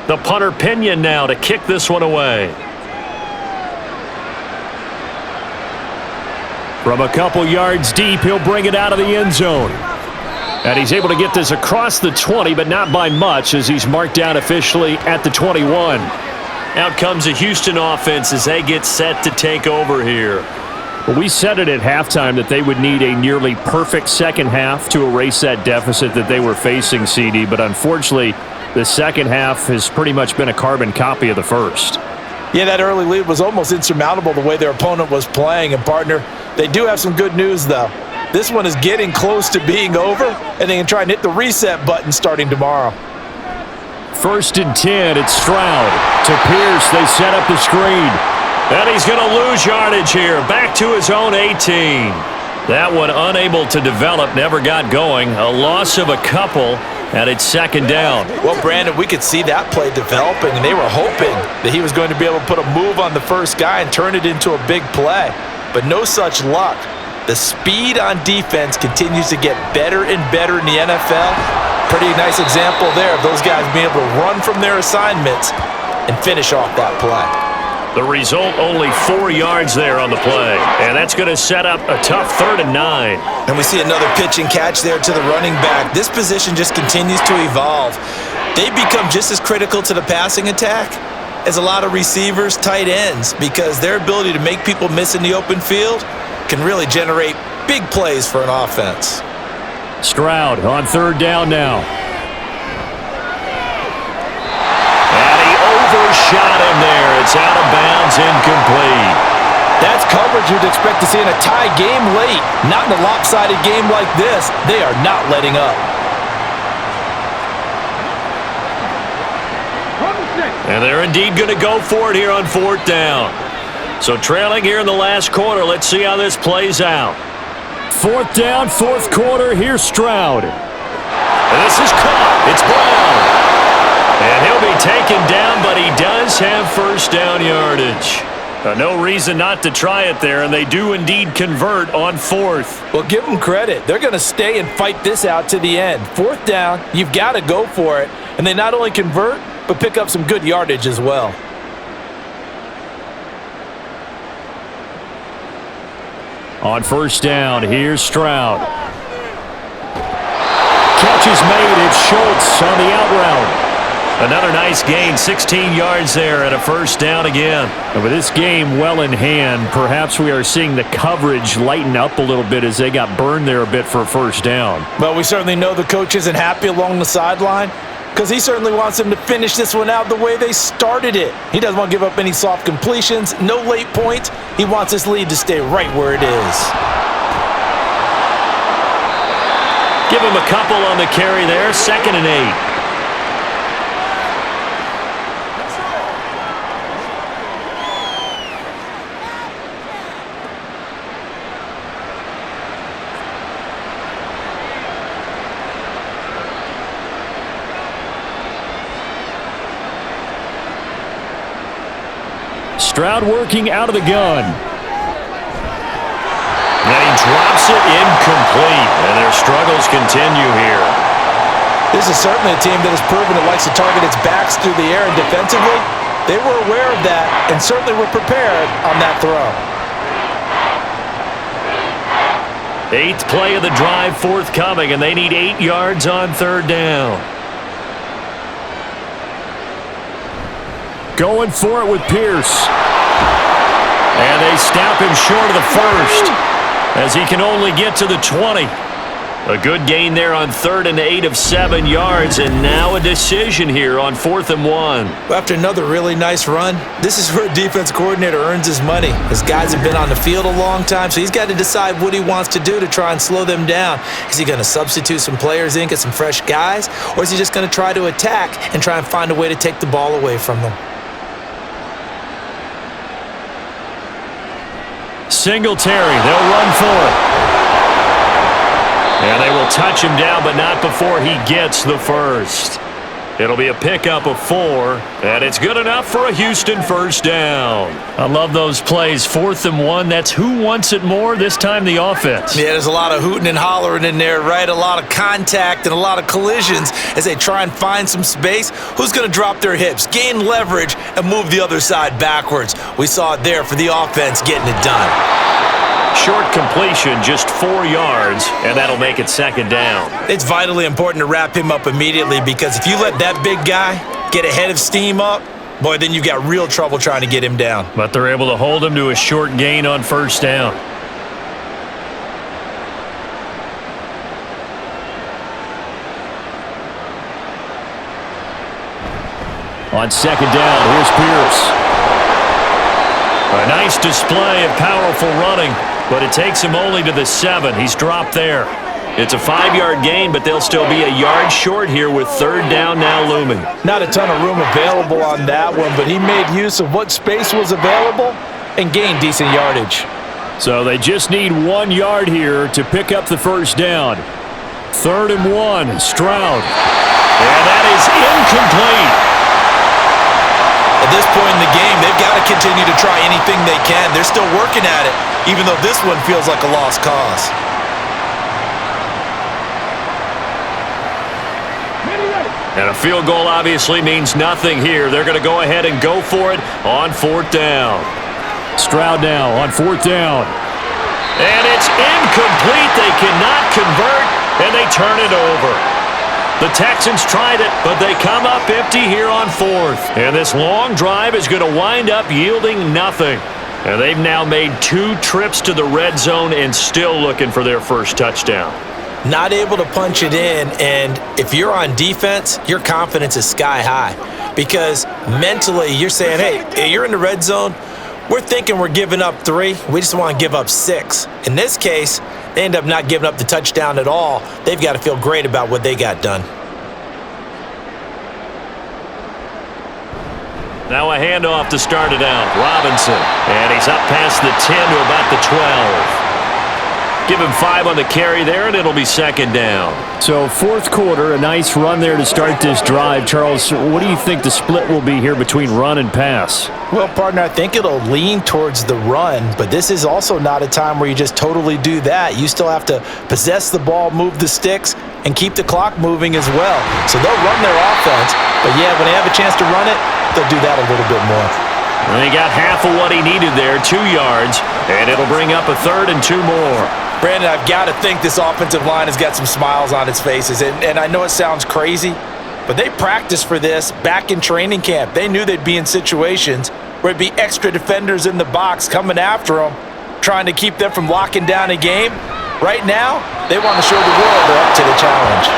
B: The punter Pinion now to kick this one away. From a couple yards deep, he'll bring it out of the end zone. And he's able to get this across the 20, but not by much, as he's marked down officially at the 21. Out comes the Houston offense as they get set to take over here.
D: Well, we said it at halftime that they would need a nearly perfect second half to erase that deficit that they were facing, CD, but unfortunately, the second half has pretty much been a carbon copy of the first.
C: Yeah, that early lead was almost insurmountable the way their opponent was playing. And, partner, they do have some good news, though. This one is getting close to being over, and they can try and hit the reset button starting tomorrow.
D: 1st and 10, it's Stroud. To Pierce, they set up the screen.
B: And he's going to lose yardage here. Back to his own 18. That one unable to develop, never got going. A loss of a couple, and it's 2nd down.
C: Well, Brandon, we could see that play developing, and they were hoping that he was going to be able to put a move on the first guy and turn it into a big play. But no such luck. The speed on defense continues to get better and better in the NFL. Pretty nice example there of those guys being able to run from their assignments and finish off that play.
B: The result, only 4 yards there on the play. And that's going to set up a tough 3rd and 9.
E: And we see another pitch and catch there to the running back. This position just continues to evolve. They become just as critical to the passing attack as a lot of receivers, tight ends, because their ability to make people miss in the open field can really generate big plays for an offense.
D: Stroud on 3rd down now.
B: Overshot him there. It's out of bounds, incomplete.
C: That's coverage you'd expect to see in a tie game late. Not in a lopsided game like this. They are not letting up.
B: And they're indeed going to go for it here on 4th down. So trailing here in the last quarter. Let's see how this plays out.
D: 4th down, 4th quarter. Here's Stroud.
B: And this is caught. It's Brown. And he'll be taken down, but he does have 1st down yardage. No reason not to try it there, and they do indeed convert on 4th.
C: Well, give them credit. They're going to stay and fight this out to the end. 4th down, you've got to go for it. And they not only convert, but pick up some good yardage as well.
D: On 1st down, here's Stroud. Catch is made. It's Schultz on the out route.
B: Another nice gain, 16 yards there and a 1st down again.
D: And with this game well in hand, perhaps we are seeing the coverage lighten up a little bit as they got burned there a bit for a 1st down.
C: Well, we certainly know the coach isn't happy along the sideline because he certainly wants them to finish this one out the way they started it. He doesn't want to give up any soft completions, no late points. He wants this lead to stay right where it is.
B: Give him a couple on the carry there, 2nd and 8.
D: Stroud working out of the gun.
B: And he drops it incomplete, and their struggles continue here.
C: This is certainly a team that has proven it likes to target its backs through the air, and defensively, they were aware of that and certainly were prepared on that throw.
B: 8th play of the drive forthcoming, and they need 8 yards on 3rd down.
D: Going for it with Pierce.
B: And they stop him short of the 1st as he can only get to the 20. A good gain there on 3rd and 8 of 7 yards, and now a decision here on 4th and 1.
E: After another really nice run, this is where a defense coordinator earns his money. His guys have been on the field a long time, so he's got to decide what he wants to do to try and slow them down. Is he going to substitute some players in, get some fresh guys, or is he just going to try to attack and try and find a way to take the ball away from them?
B: Singletary, they'll run for it. And they will touch him down, but not before he gets the 1st. It'll be a pickup of 4, and it's good enough for a Houston first down. I love those plays. 4th and 1. That's who wants it more, this time the offense.
E: Yeah, there's a lot of hooting and hollering in there, right? A lot of contact and a lot of collisions as they try and find some space. Who's going to drop their hips, gain leverage, and move the other side backwards? We saw it there for the offense getting it done.
B: Short completion, just 4 yards, and that'll make it 2nd down.
E: It's vitally important to wrap him up immediately because if you let that big guy get a head of steam up, boy, then you've got real trouble trying to get him down.
B: But they're able to hold him to a short gain on first down. On 2nd down, here's Pierce. A nice display of powerful running, but it takes him only to the 7. He's dropped there. It's a 5-yard gain, but they'll still be a yard short here with 3rd down now looming.
C: Not a ton of room available on that one, but he made use of what space was available and gained decent yardage.
D: So they just need 1 yard here to pick up the first down. 3rd and 1, Stroud.
B: And that is incomplete.
E: At this point in the game, they've got to continue to try anything they can. They're still working at it, even though this one feels like a lost cause.
B: And a field goal obviously means nothing here. They're going to go ahead and go for it on 4th down.
D: Stroud now on 4th down.
B: And it's incomplete. They cannot convert, and they turn it over. The Texans tried it, but they come up empty here on 4th. And this long drive is going to wind up yielding nothing. And they've now made 2 trips to the red zone and still looking for their first touchdown.
E: Not able to punch it in, and if you're on defense, your confidence is sky high. Because mentally, you're saying, hey, you're in the red zone. We're thinking we're giving up 3. We just want to give up 6. In this case, they end up not giving up the touchdown at all. They've got to feel great about what they got done.
B: Now a handoff to start it out. Robinson. And he's up past the 10 to about the 12. Give him 5 on the carry there, and it'll be 2nd down.
D: So 4th quarter, a nice run there to start this drive. Charles, what do you think the split will be here between run and pass?
C: Well, partner, I think it'll lean towards the run, but this is also not a time where you just totally do that. You still have to possess the ball, move the sticks, and keep the clock moving as well. So they'll run their offense, but yeah, when they have a chance to run it, they'll do that a little bit more.
B: And he got half of what he needed there, 2 yards, and it'll bring up a 3rd and 2 more.
E: Brandon, I've got to think this offensive line has got some smiles on its faces. And I know it sounds crazy, but they practiced for this back in training camp. They knew they'd be in situations where it'd be extra defenders in the box coming after them, trying to keep them from locking down a game. Right now, they want to show the world they're up to the challenge.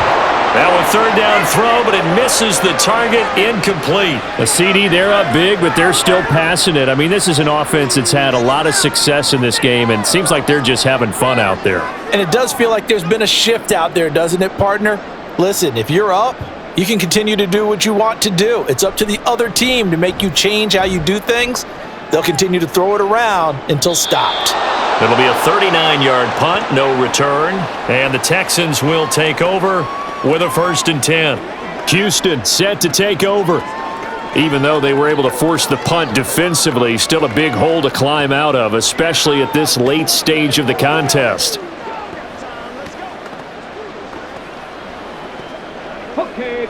B: Now a 3rd down throw, but it misses the target, incomplete.
D: A CD, they're up big, but they're still passing it. I mean, this is an offense that's had a lot of success in this game, and it seems like they're just having fun out there.
C: And it does feel like there's been a shift out there, doesn't it, partner? Listen, if you're up, you can continue to do what you want to do. It's up to the other team to make you change how you do things. They'll continue to throw it around until stopped.
B: It'll be a 39-yard punt, no return, and the Texans will take over with a 1st and 10.
D: Houston set to take over. Even though they were able to force the punt defensively, still a big hole to climb out of, especially at this late stage of the contest.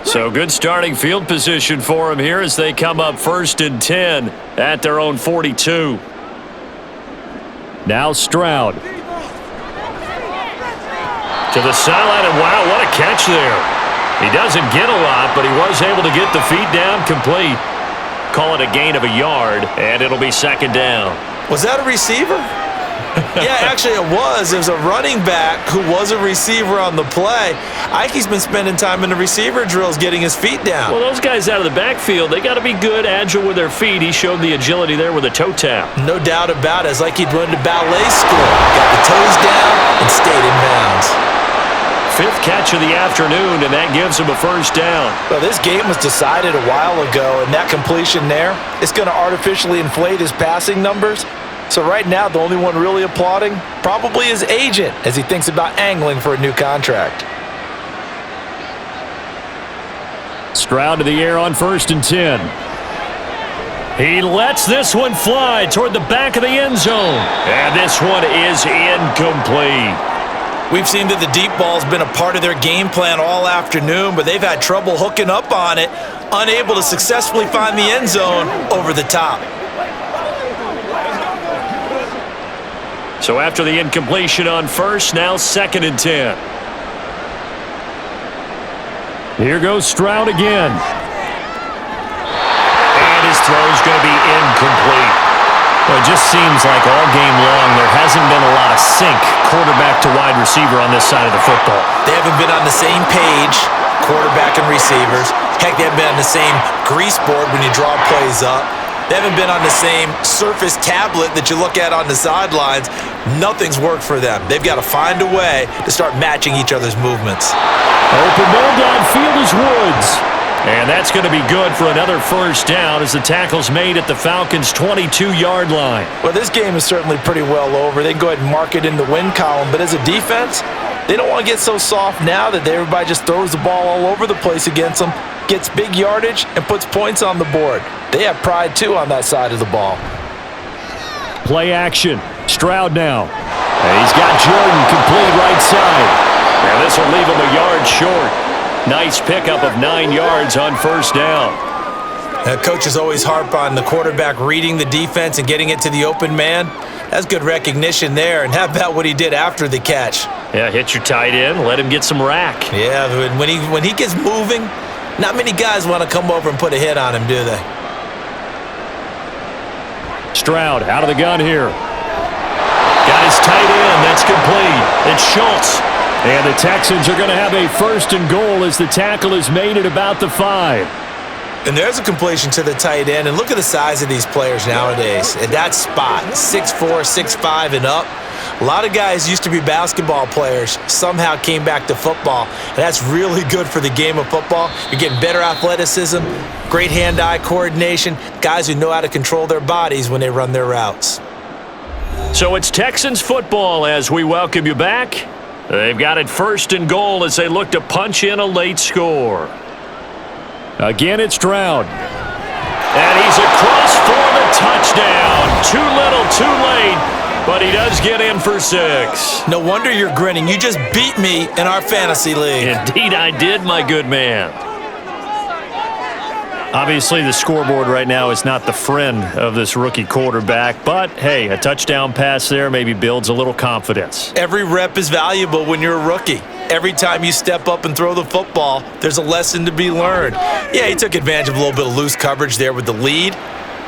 B: So good starting field position for them here as they come up 1st and 10 at their own 42.
D: Now Stroud.
B: To the sideline, and wow, what a catch there. He doesn't get a lot, but he was able to get the feet down complete. Call it a gain of a yard, and it'll be 2nd down.
E: Was that a receiver? Yeah, actually it was. It was a running back who was a receiver on the play. Ike's been spending time in the receiver drills getting his feet down.
B: Well, those guys out of the backfield, they got to be good, agile with their feet. He showed the agility there with a toe tap.
E: No doubt about it. It's like he'd run to ballet school. Got the toes down and stayed in bounds.
B: 5th catch of the afternoon, and that gives him a 1st down.
C: Well, this game was decided a while ago, and that completion there is going to artificially inflate his passing numbers. So right now, the only one really applauding probably his agent as he thinks about angling for a new contract.
D: Stroud to the air on 1st and 10. He lets this one fly toward the back of the end zone. And this one is incomplete.
E: We've seen that the deep ball's been a part of their game plan all afternoon, but they've had trouble hooking up on it, unable to successfully find the end zone over the top.
B: So after the incompletion on 1st, now 2nd and 10.
D: Here goes Stroud again.
B: And his throw's going to be incomplete.
D: Well, it just seems like all game long there hasn't been a lot of sync quarterback to wide receiver on this side of the football.
E: They haven't been on the same page, quarterback and receivers. Heck, they haven't been on the same grease board when you draw plays up. They haven't been on the same Surface tablet that you look at on the sidelines. Nothing's worked for them. They've got to find a way to start matching each other's movements.
D: Open ball downfield is Woods. And that's going to be good for another 1st down as the tackle's made at the Falcons' 22-yard line.
E: Well, this game is certainly pretty well over. They can go ahead and mark it in the win column. But as a defense, they don't want to get so soft now that everybody just throws the ball all over the place against them, gets big yardage, and puts points on the board. They have pride, too, on that side of the ball.
D: Play action. Stroud now. And he's got Jordan complete right side.
B: And this will leave him a yard short. Nice pickup of 9 yards on 1st down.
E: Coaches always harp on the quarterback reading the defense and getting it to the open man. That's good recognition there. And how about what he did after the catch?
B: Yeah, hit your tight end, let him get some rack.
E: Yeah, when he gets moving, not many guys want to come over and put a hit on him, do they?
D: Stroud out of the gun here.
B: Got his tight end. That's complete. It's Schultz.
D: And the Texans are going to have a 1st and goal as the tackle is made at about the 5.
E: And there's a completion to the tight end. And look at the size of these players nowadays. At that spot, 6'4", 6'5", and up. A lot of guys used to be basketball players, somehow came back to football. And that's really good for the game of football. You're getting better athleticism, great hand-eye coordination, guys who know how to control their bodies when they run their routes.
B: So it's Texans football as we welcome you back. They've got it 1st and goal as they look to punch in a late score.
D: Again, it's Stroud.
B: And he's across for the touchdown. Too little, too late, but he does get in for 6.
E: No wonder you're grinning. You just beat me in our fantasy league.
B: Indeed I did, my good man.
D: Obviously, the scoreboard right now is not the friend of this rookie quarterback, but hey, a touchdown pass there maybe builds a little confidence.
E: Every rep is valuable when you're a rookie. Every time you step up and throw the football, there's a lesson to be learned. Yeah, he took advantage of a little bit of loose coverage there with the lead,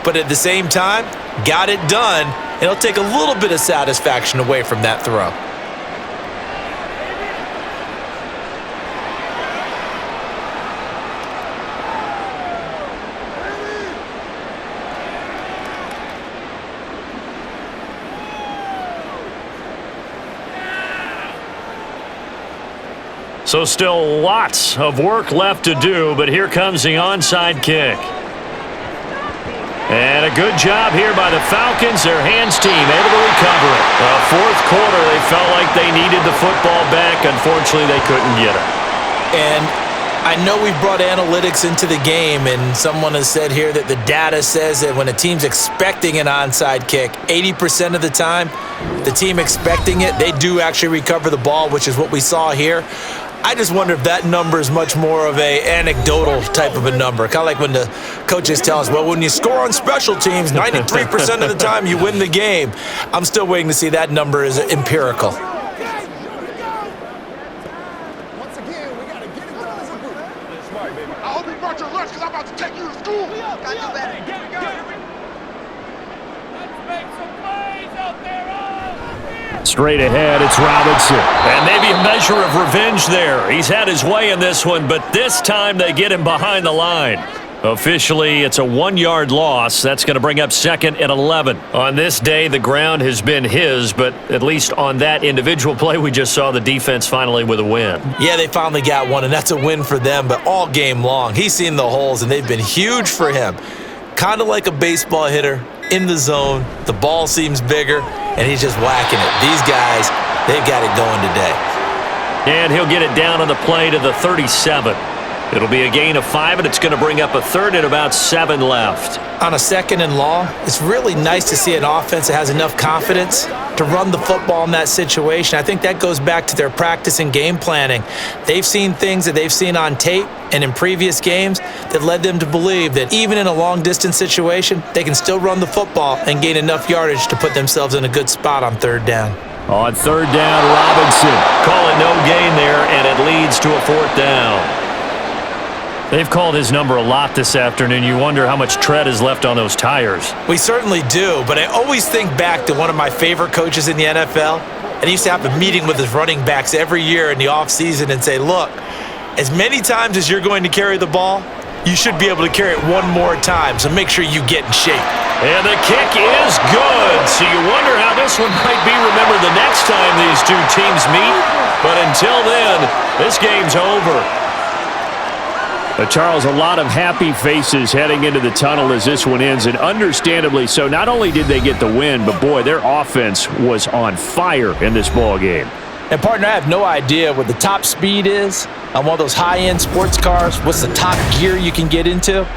E: but at the same time, got it done, and it'll take a little bit of satisfaction away from that throw.
B: So still lots of work left to do, but here comes the onside kick. And a good job here by the Falcons, their hands team, able to recover it. Fourth quarter, they felt like they needed the football back. Unfortunately, they couldn't get it.
E: And I know we've brought analytics into the game, and someone has said here that the data says that when a team's expecting an onside kick, 80% of the time, the team expecting it, they do actually recover the ball, which is what we saw here. I just wonder if that number is much more of a anecdotal type of a number. Kind of like when the coaches tell us, well, when you score on special teams, 93% of the time you win the game. I'm still waiting to see that number is empirical.
F: Once again, we gotta get it done as a group. Smart, baby. I hope you brought your lunch because I'm about to take you to school. Got you back. Get it. Let's make some plays out there.
D: Straight ahead, it's Robinson.
B: And maybe a measure of revenge there. He's had his way in this one, but this time they get him behind the line. Officially, it's a 1-yard loss. That's going to bring up 2nd and 11. On this day, the ground has been his, but at least on that individual play, we just saw the defense finally with a win.
E: Yeah, they finally got one, and that's a win for them, but all game long, he's seen the holes, and they've been huge for him. Kind of like a baseball hitter in the zone. The ball seems bigger, and he's just whacking it. These guys, they've got it going today.
B: And he'll get it down on the play to the 37. It'll be a gain of 5, and it's going to bring up a third and about 7 left.
E: On a 2nd and long, it's really nice to see an offense that has enough confidence to run the football in that situation. I think that goes back to their practice and game planning. They've seen things that they've seen on tape and in previous games that led them to believe that even in a long-distance situation, they can still run the football and gain enough yardage to put themselves in a good spot on 3rd down.
D: On 3rd down, Robinson.
B: Call it no gain there, and it leads to a 4th down. They've called his number a lot this afternoon. You wonder how much tread is left on those tires.
E: We certainly do, but I always think back to one of my favorite coaches in the NFL, and he used to have a meeting with his running backs every year in the offseason and say, look, as many times as you're going to carry the ball, you should be able to carry it one more time, so make sure you get in shape.
B: And the kick is good, so you wonder how this one might be remembered the next time these two teams meet. But until then, this game's over.
D: Charles, a lot of happy faces heading into the tunnel as this one ends, and understandably so. Not only did they get the win, but boy, their offense was on fire in this ball game.
C: And partner, I have no idea what the top speed is on one of those high-end sports cars. What's the top gear you can get into?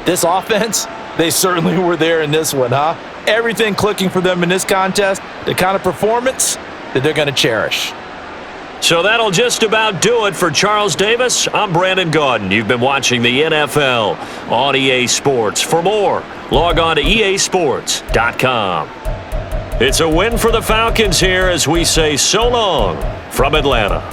C: This offense, they certainly were there in this one, huh? Everything clicking for them in this contest, the kind of performance that they're going to cherish.
B: So that'll just about do it for Charles Davis. I'm Brandon Gaudin. You've been watching the NFL on EA Sports. For more, log on to easports.com. It's a win for the Falcons here as we say so long from Atlanta.